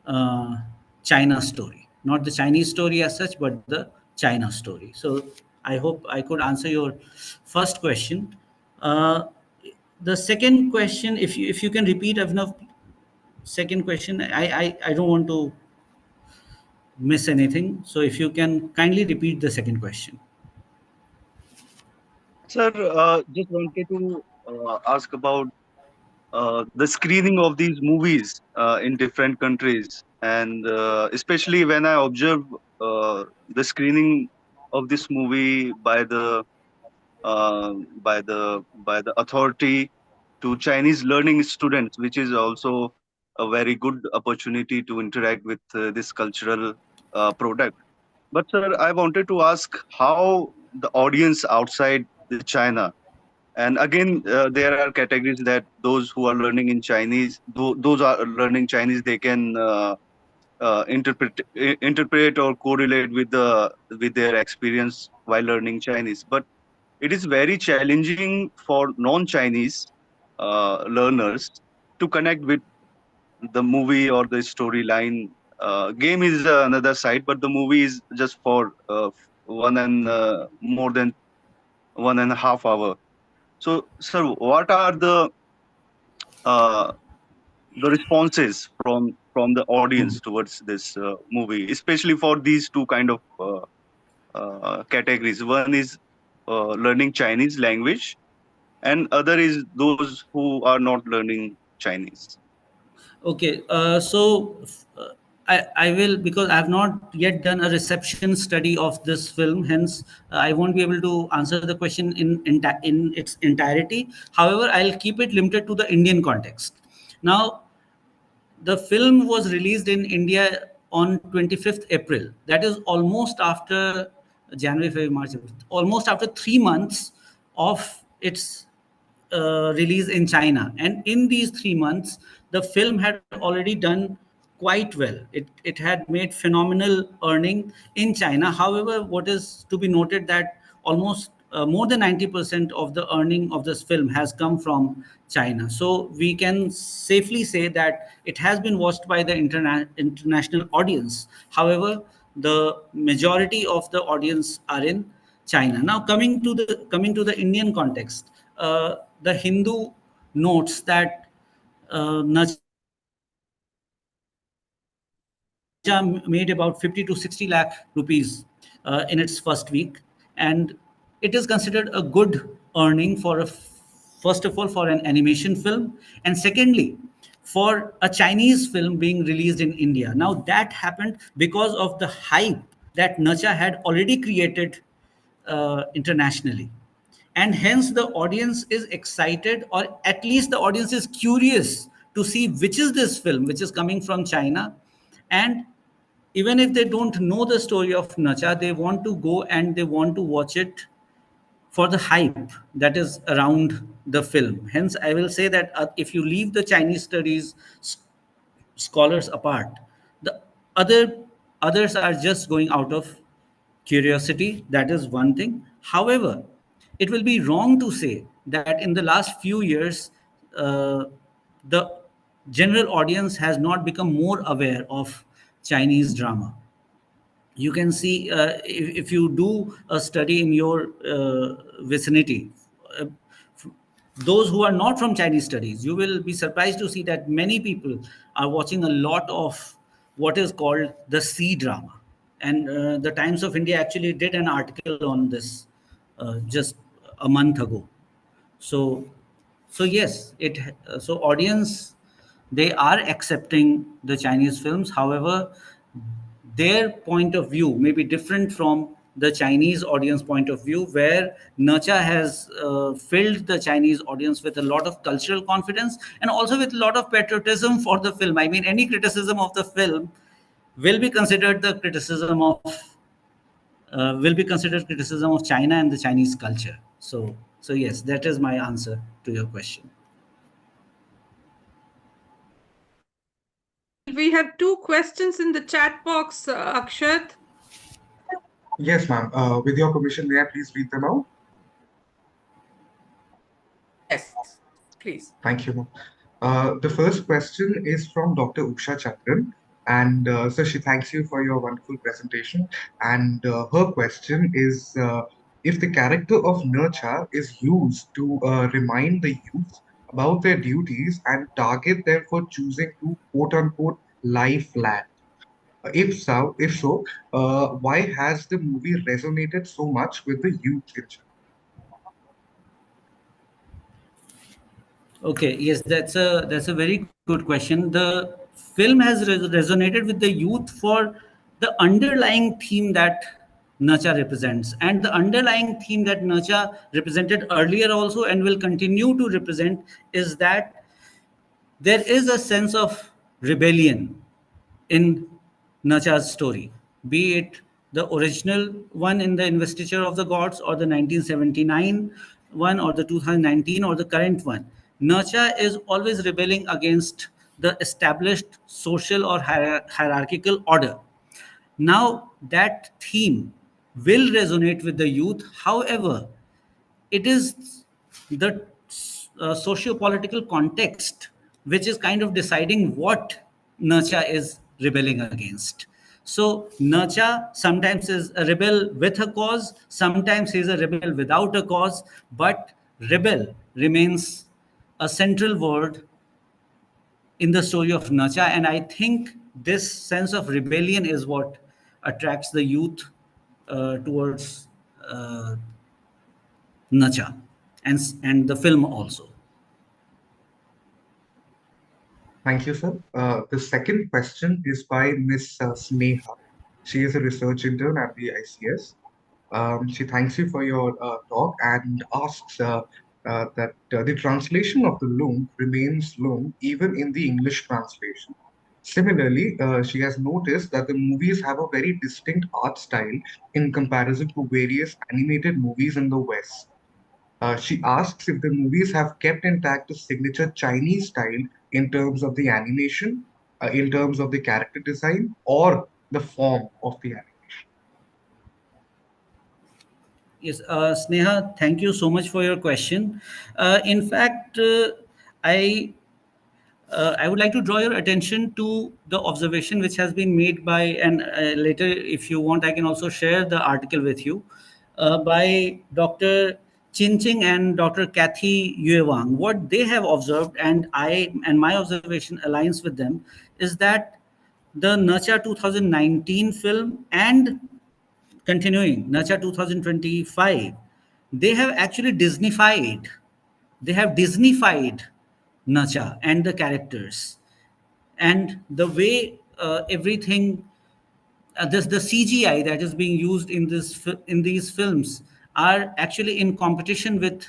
uh, China story, not the Chinese story as such, but the China story. So I hope I could answer your first question. The second question, if you can repeat, Avinav, second question. I don't want to miss anything. So if you can kindly repeat the second question. Sir, just wanted to ask about the screening of these movies in different countries, and especially when I observe the screening of this movie by the authority to Chinese learning students, which is also a very good opportunity to interact with this cultural product. But sir, I wanted to ask how the audience outside the China, and again there are categories that those who are learning in Chinese, those are learning Chinese, they can interpret or correlate with their experience while learning Chinese. But it is very challenging for non-Chinese learners to connect with the movie or the storyline. Game is another side, but the movie is just for more than 1.5 hours. So, sir, what are uh, the responses from the audience towards this movie, especially for these two kind of categories? One is learning Chinese language, and other is those who are not learning Chinese. Okay, I will, because I have not yet done a reception study of this film. Hence, I won't be able to answer the question in its entirety. However, I'll keep it limited to the Indian context. Now, the film was released in India on 25th April. That is almost after January, February, March, April, almost after 3 months of its release in China. And in these 3 months, the film had already done quite well. It had made phenomenal earning in China. However, what is to be noted, that almost more than 90% of the earning of this film has come from China. So we can safely say that it has been watched by the international audience. However, the majority of the audience are in China. Now, coming to the Indian context, the Hindu notes that Naja made about 50 to 60 lakh rupees in its first week, and it is considered a good earning for first of all for an animation film, and secondly for a Chinese film being released in India. Now that happened because of the hype that Nacha had already created internationally, and hence the audience is excited, or at least the audience is curious to see which is this film which is coming from China, and even if they don't know the story of Nacha, they want to go and they want to watch it for the hype that is around the film. Hence, I will say that if you leave the Chinese studies scholars apart, the other others are just going out of curiosity. That is one thing. However, it will be wrong to say that in the last few years, the general audience has not become more aware of Chinese drama. You can see if you do a study in your vicinity, uh, those who are not from Chinese studies, you will be surprised to see that many people are watching a lot of what is called the C drama. And the Times of India actually did an article on this just a month ago. So, so yes, so audience, they are accepting the Chinese films. However, their point of view may be different from the Chinese audience point of view, where Nacha has filled the Chinese audience with a lot of cultural confidence and also with a lot of patriotism for the film. I mean, any criticism of the film will be considered the criticism of China and the Chinese culture. So yes, that is my answer to your question. We have two questions in the chat box, Akshat. Yes, ma'am. With your permission, may I please read them out? Yes, please. Thank you, ma'am. The first question is from Dr. Usha Chandran, and so she thanks you for your wonderful presentation. And her question is, if the character of Nurcha is used to remind the youth about their duties and target them for choosing to quote unquote lie flat. If so, why has the movie resonated so much with the youth in general? Okay, yes, that's a very good question. The film has resonated with the youth for the underlying theme that Nacha represents, and the underlying theme that Nacha represented earlier also and will continue to represent is that there is a sense of rebellion in Nacha's story, be it the original one in the Investiture of the Gods, or the 1979 one, or the 2019, or the current one. Nacha is always rebelling against the established social or hierarchical order. Now, that theme will resonate with the youth. However, it is the socio-political context which is kind of deciding what Nacha is rebelling against. So Nacha sometimes is a rebel with a cause, sometimes he is a rebel without a cause, but rebel remains a central word in the story of Nacha. And I think this sense of rebellion is what attracts the youth towards Nacha and the film also. Thank you, sir. The second question is by Miss Sneha. She is a research intern at the ICS. She thanks you for your talk and asks that the translation of the Loong remains Loong even in the English translation. Similarly, she has noticed that the movies have a very distinct art style in comparison to various animated movies in the West. She asks if the movies have kept intact the signature Chinese style in terms of the animation, in terms of the character design, or the form of the animation. Yes, Sneha, thank you so much for your question. In fact, I I would like to draw your attention to the observation which has been made by, and later, if you want, I can also share the article with you, by Dr. Chin Ching and Dr. Kathy Yue Wang. What they have observed, and my observation aligns with them, is that the Nacha 2019 film and continuing Nacha 2025, they have actually Disneyfied. They have Disneyfied Nacha and the characters, and the way everything, this the CGI that is being used in in these films are actually in competition with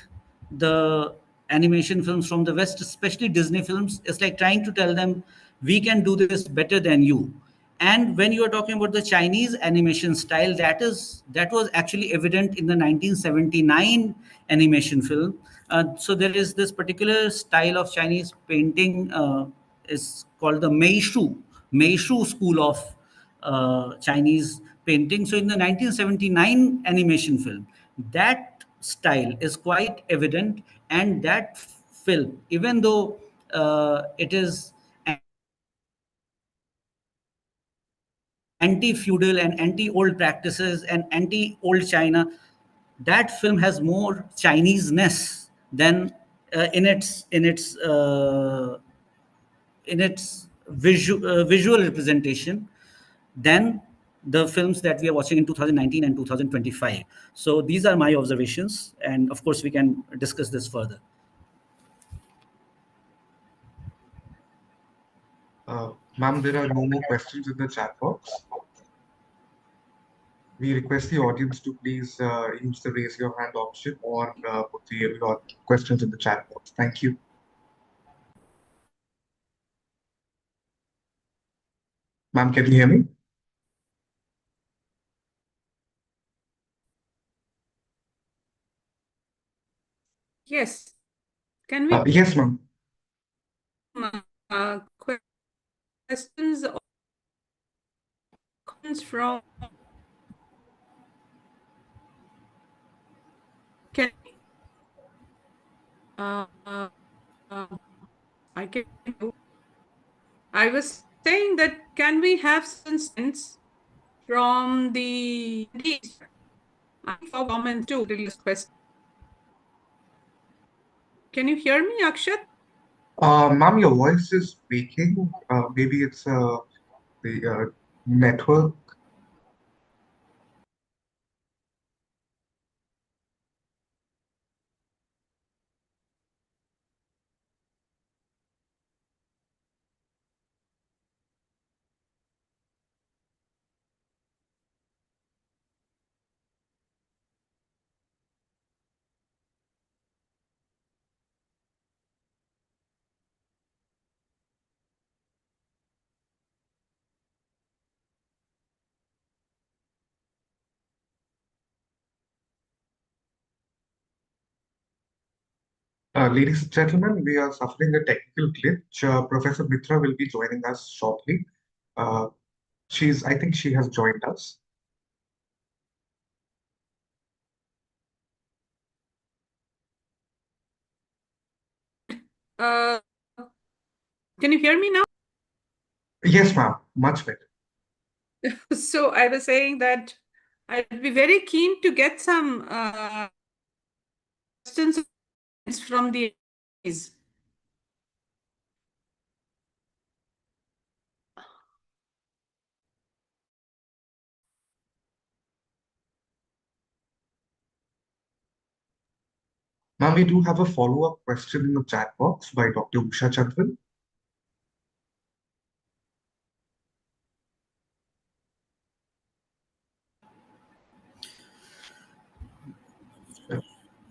the animation films from the West, especially Disney films. It's like trying to tell them we can do this better than you. And when you are talking about the Chinese animation style, that was actually evident in the 1979 animation film. So there is this particular style of Chinese painting, is called the Meishu school of Chinese painting. So in the 1979 animation film, that style is quite evident, and that film, even though it is anti-feudal and anti-old practices and anti-old China, that film has more Chineseness than in its visual representation than the films that we are watching in 2019 and 2025. So these are my observations, and of course we can discuss this further. Ma'am, there are no more questions in the chat box. We request the audience to please use the raise your hand option or put your questions in the chat box. Thank you. Ma'am, can you hear me? Yes. Can we Yes, ma'am. questions or comments from can I was saying that can we have some sense from the for comment too this question. Can you hear me, Akshat? Ma'am, your voice is breaking. Maybe it's the network. Ladies and gentlemen, we are suffering a technical glitch. Professor Mitra will be joining us shortly. I think she has joined us. Can you hear me now? Yes, ma'am. Much better. So I was saying that I'd be very keen to get some questions from the Ma'am, we do have a follow-up question in the chat box by Dr. Usha Chandran.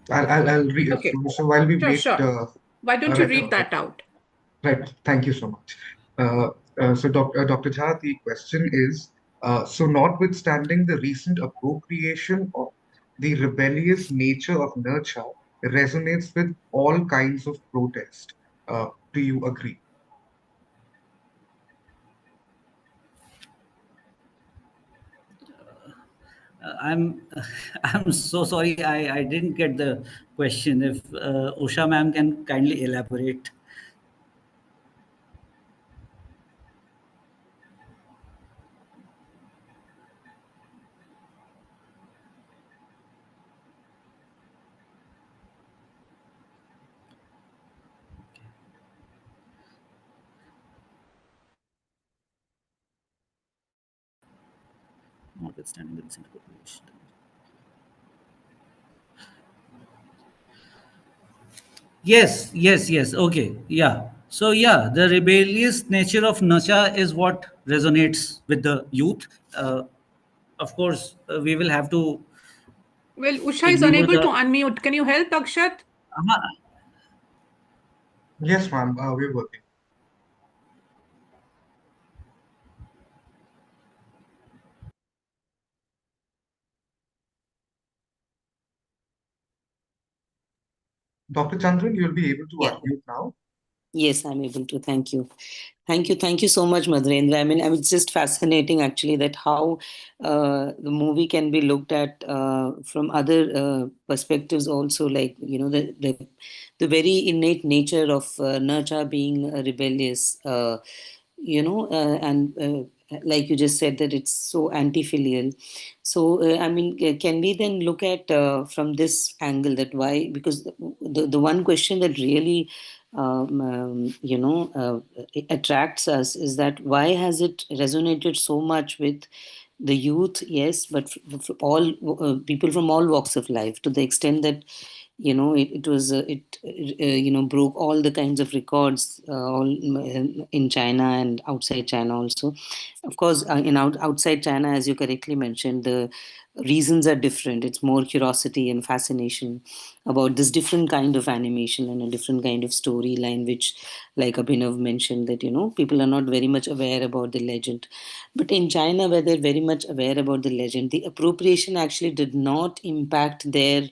I'll read. Okay. So while we wait, Sure. Why don't you read that out? Right. Thank you so much. So, Dr. Jha, the question is, so notwithstanding the recent appropriation of the rebellious nature of nurture resonates with all kinds of protest. Do you agree? I'm I'm so sorry, I didn't get the question. If Usha ma'am can kindly elaborate. Notwithstanding the recent appropriation. Yes. Okay, yeah. So yeah, the rebellious nature of Nacha is what resonates with the youth. Of course, we will have to Well, Usha is ignore unable to the. unmute. Can you help, Akshat? Yes, ma'am. We're working. Dr. Chandran, you'll be able to Yeah. unmute now. Yes, I'm able to. Thank you. Thank you so much, Madhurendra. I mean, it's just fascinating actually that how the movie can be looked at from other perspectives also, like, you know, the very innate nature of Nerja being rebellious, you know, and like you just said that it's so anti-filial. So, I mean, can we then look at from this angle that why, because the one question that really you know, it attracts us is that why has it resonated so much with the youth? Yes, but for all people from all walks of life, to the extent that, you know, it was you know, broke all the kinds of records all in China and outside China also. Of course, outside China, as you correctly mentioned, the reasons are different. It's more curiosity and fascination about this different kind of animation and a different kind of storyline, which, like Abhinav mentioned, that, you know, people are not very much aware about the legend. But in China, where they're very much aware about the legend, the appropriation actually did not impact their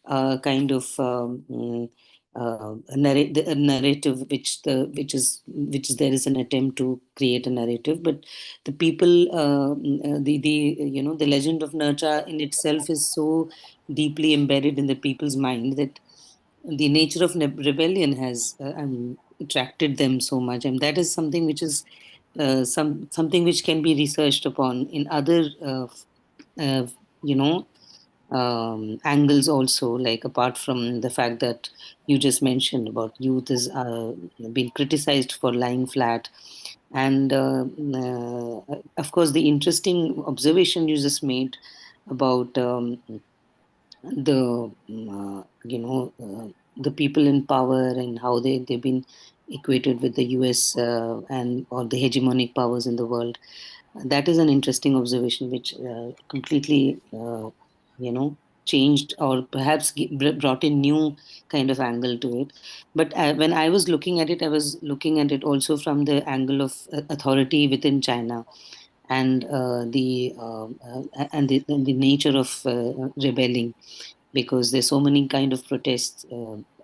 kind of a narrative, which there is an attempt to create a narrative, but the people, the you know, the legend of Nercha in itself is so deeply embedded in the people's mind that the nature of rebellion has attracted them so much, and that is something which is something which can be researched upon in other uh, you know, angles also, like apart from the fact that you just mentioned about youth is being criticized for lying flat. And of course, the interesting observation you just made about the you know, the people in power and how they've been equated with the US and or the hegemonic powers in the world. That is an interesting observation, which completely you know, changed or perhaps brought in new kind of angle to it. But when I was looking at it, I was looking at it also from the angle of authority within China, and and the nature of rebelling, because there's so many kind of protests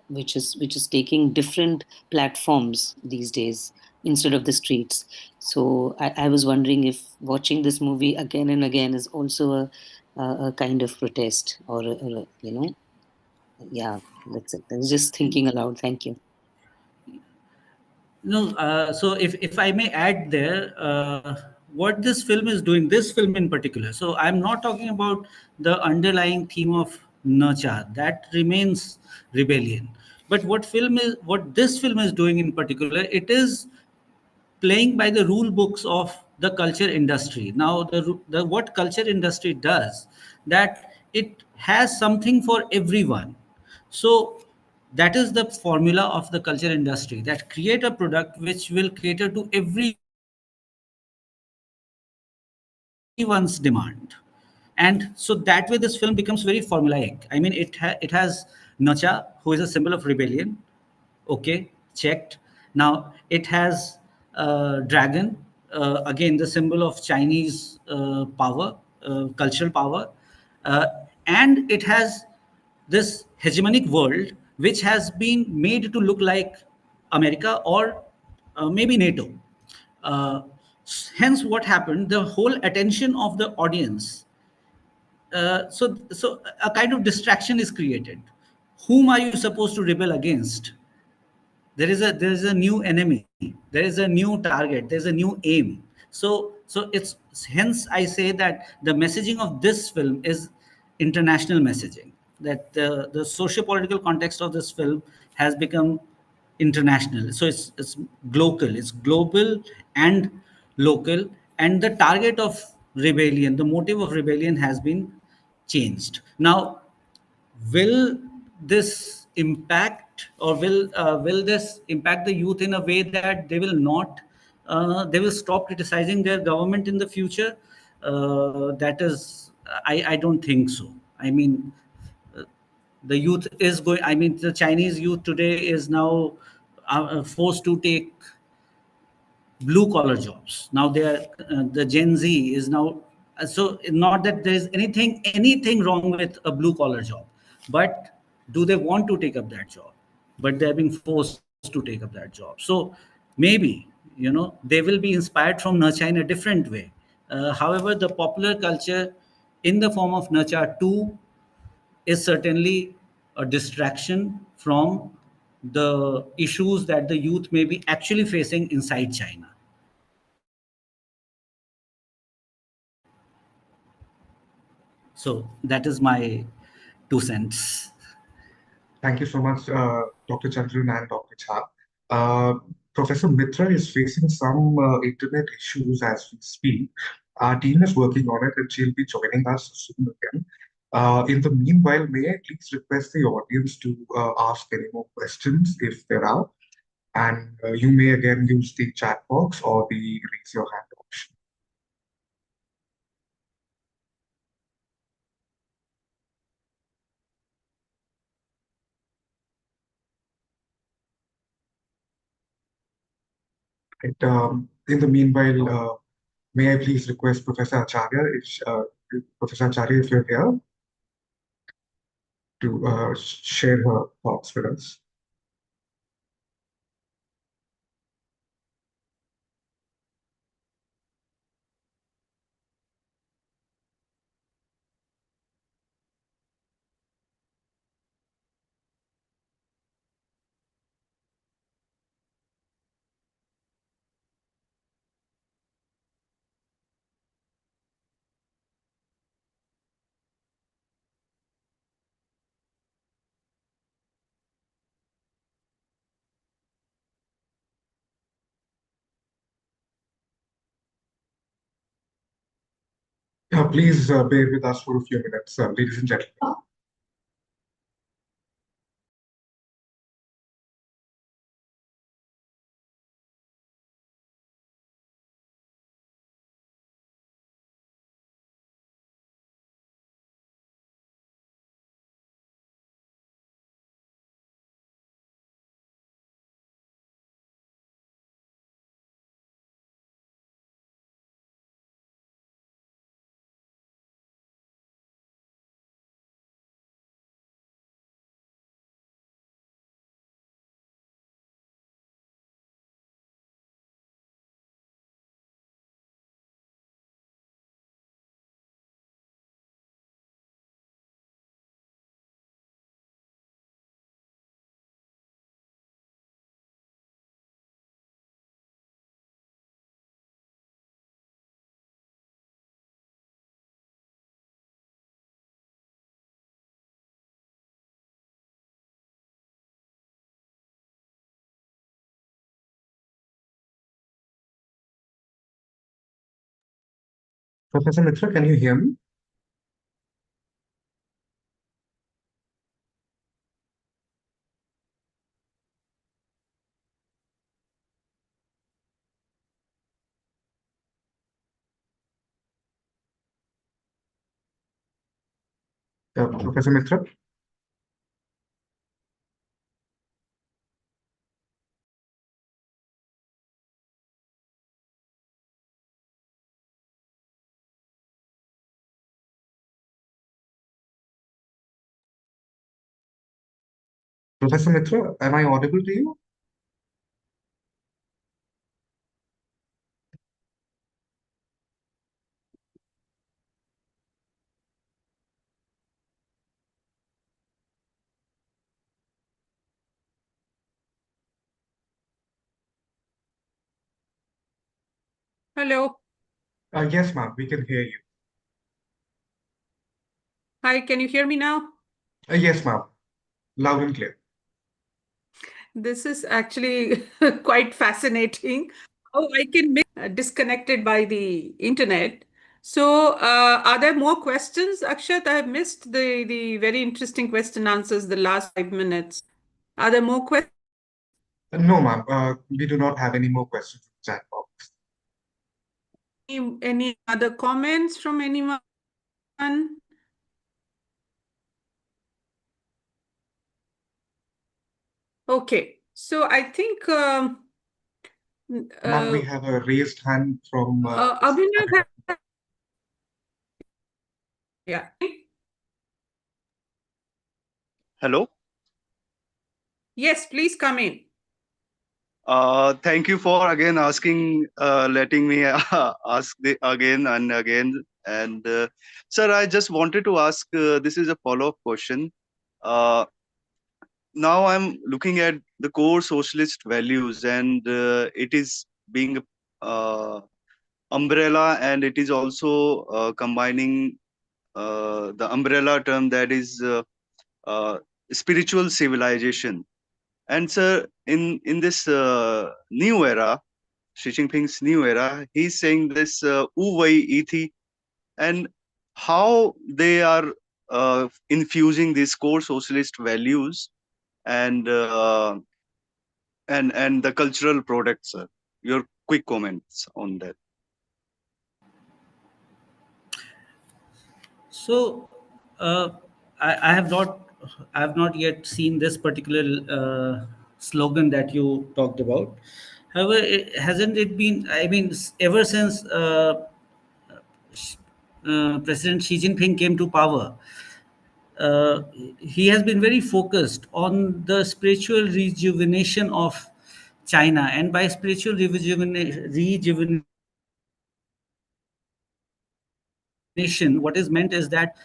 which is taking different platforms these days instead of the streets. So I was wondering if watching this movie again and again is also a kind of protest, or you know, yeah, that's it. I was just thinking aloud. Thank you. No, so if I may add there, what this film is doing, this film in particular. So I'm not talking about the underlying theme of Nacha, that remains rebellion. But what this film is doing in particular, it is playing by the rule books of the culture industry. Now, the what culture industry does, that it has something for everyone. So that is the formula of the culture industry, that create a product which will cater to everyone's demand. And so that way this film becomes very formulaic. I mean, it has Nacha, who is a symbol of rebellion. Okay, checked. Now it has dragon, again the symbol of Chinese power, cultural power, and it has this hegemonic world which has been made to look like America or maybe NATO. Uh, Hence, what happened? The whole attention of the audience, so a kind of distraction is created. Whom are you supposed to rebel against? There is a new enemy, there is a new target, there's a new aim. So it's hence I say that the messaging of this film is international messaging, that the socio-political context of this film has become international. So it's global, it's global and local, and the target of rebellion, the motive of rebellion has been changed. Now, will this impact, or will this impact the youth in a way that they will stop criticizing their government in the future? That is, I don't think so. I mean, the youth is going, I mean, the Chinese youth today is now forced to take blue collar jobs. Now they are the Gen Z is now, so not that there is anything wrong with a blue collar job, but do they want to take up that job? but they're being forced to take up that job. So maybe, they will be inspired from Nacha in a different way. However, the popular culture in the form of Nacha 2 is certainly a distraction from the issues that the youth may be actually facing inside China. So that is my 2 cents. Thank you so much, Dr. Chandran and Dr. Jha. Professor Mitra is facing some internet issues as we speak. Our team is working on it and she'll be joining us soon again. In the meanwhile, may I please request the audience to ask any more questions if there are? And you may again use the chat box or the raise your hand option. In the meanwhile, may I please request Professor Acharya, Professor Acharya, if you're here, to share her thoughts with us. Please bear with us for a few minutes, ladies and gentlemen. Professor Mitra, can you hear me? Professor Mitra? Professor Mitra, am I audible to you? Hello. Yes, ma'am, we can hear you. Hi, can you hear me now? Yes, ma'am, loud and clear. This is actually quite fascinating. Oh, I can make disconnected by the internet. So, are there more questions, Akshat? I have missed the very interesting question answers the last 5 minutes. Are there more questions? No, ma'am, we do not have any more questions in the chat box. Any other comments from anyone? Okay, so I think Ma'am, we have a raised hand from Abhinav. Yeah. Hello? Yes, please come in. Thank you for again asking, letting me ask again and again. And sir, I just wanted to ask. This is a follow-up question. Uh, Now I'm looking at the core socialist values, and it is being uh, umbrella, and it is also combining the umbrella term that is uh, spiritual civilization. And sir, in this new era, Xi Jinping's new era, he's saying this Wu Wei Ithi, and how they are infusing these core socialist values and and the cultural products, sir. Your quick comments on that. So uh, I have not yet seen this particular slogan that you talked about. However, hasn't it been? I mean, ever since President Xi Jinping came to power, uh, he has been very focused on the spiritual rejuvenation of China, and by spiritual rejuvenation, what is meant is that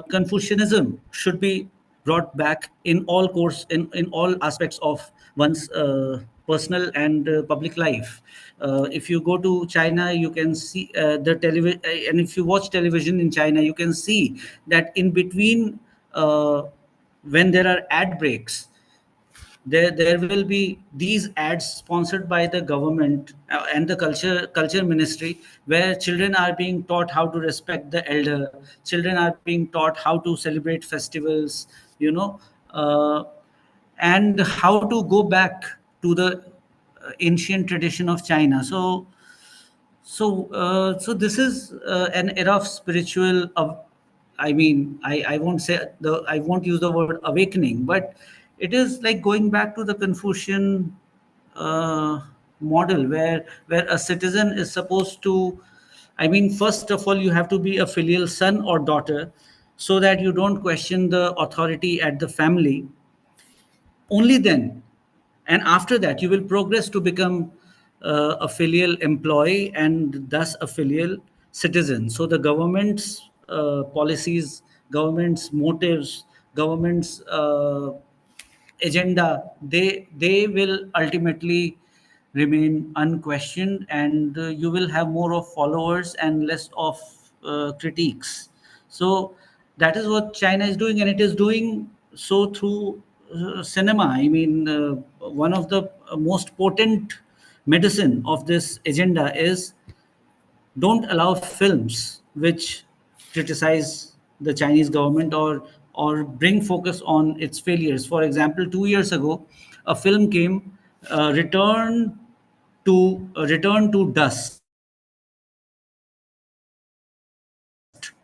Confucianism should be brought back in all course in all aspects of one's personal and public life. If you go to China, you can see the television, and if you watch television in China, you can see that in between, when there are ad breaks, there will be these ads sponsored by the government and the culture ministry, where children are being taught how to respect the elder, children are being taught how to celebrate festivals, you know, and how to go back to the ancient tradition of China. So this is an era of spiritual. I mean, I won't say I won't use the word awakening, but it is like going back to the Confucian uh, model, where a citizen is supposed to. I mean, first of all, you have to be a filial son or daughter, so that you don't question the authority at the family. Only then, and after that, you will progress to become a filial employee and thus a filial citizen. So the government's policies, government's motives, government's agenda, they will ultimately remain unquestioned, and you will have more of followers and less of critiques. So that is what China is doing, and it is doing so through cinema. I mean, one of the most potent medicine of this agenda is don't allow films which criticize the Chinese government, or bring focus on its failures. For example, 2 years ago, a film came, Return to Dust.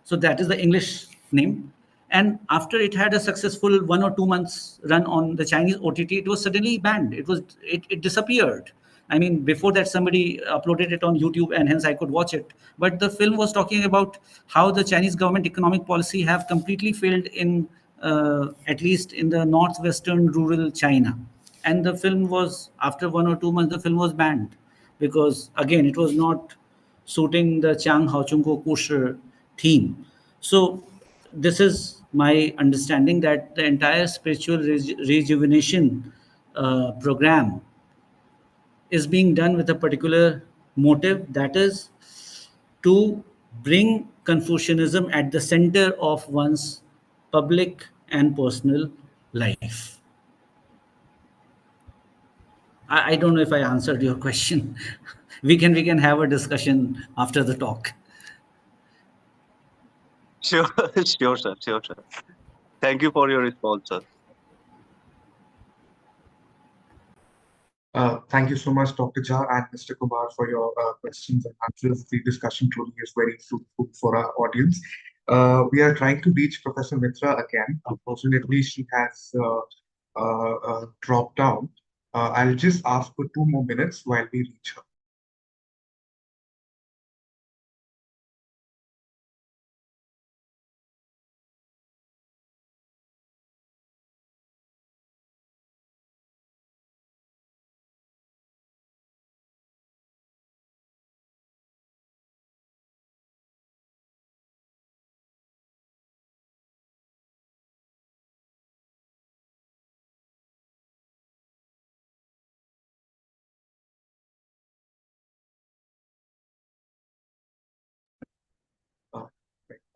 So that is the English name. And after it had a successful 1 or 2 months run on the Chinese OTT, it was suddenly banned. It disappeared. I mean, before that, somebody uploaded it on YouTube, and hence I could watch it. But the film was talking about how the Chinese government economic policy have completely failed in, at least in the northwestern rural China. And the film was, after 1 or 2 months, the film was banned, because again, it was not suiting the Chang Hao Chung Ko Kushi theme. So this is my understanding, that the entire spiritual rejuvenation program is being done with a particular motive, that is to bring Confucianism at the center of one's public and personal life. I don't know if I answered your question. We can have a discussion after the talk. Sure, sure, sir. Sure, sir. Thank you for your response, sir. Thank you so much, Dr. Jha and Mr. Kumar, for your questions and answers. The discussion truly is very fruitful for our audience. We are trying to reach Professor Mitra again. Unfortunately, she has dropped out. I'll just ask for 2 more minutes while we reach her.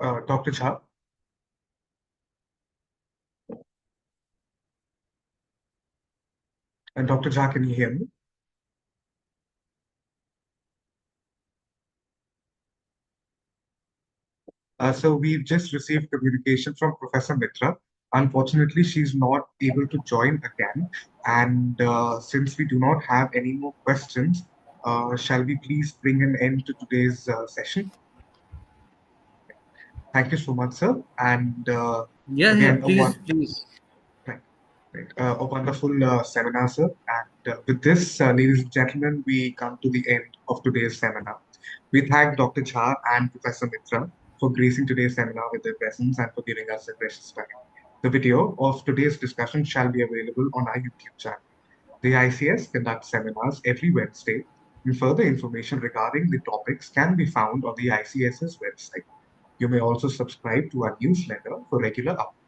Dr. Jha? And Dr. Jha, can you hear me? So we've just received communication from Professor Mitra. Unfortunately, she's not able to join again. And since we do not have any more questions, shall we please bring an end to today's session? Thank you so much, sir. And Yeah, again, please. right, right. A wonderful seminar, sir. And with this, ladies and gentlemen, we come to the end of today's seminar. We thank Dr. Jha and Professor Mitra for gracing today's seminar with their presence and for giving us a precious time. The video of today's discussion shall be available on our YouTube channel. The ICS conducts seminars every Wednesday, and further information regarding the topics can be found on the ICS's website. You may also subscribe to our newsletter for regular updates.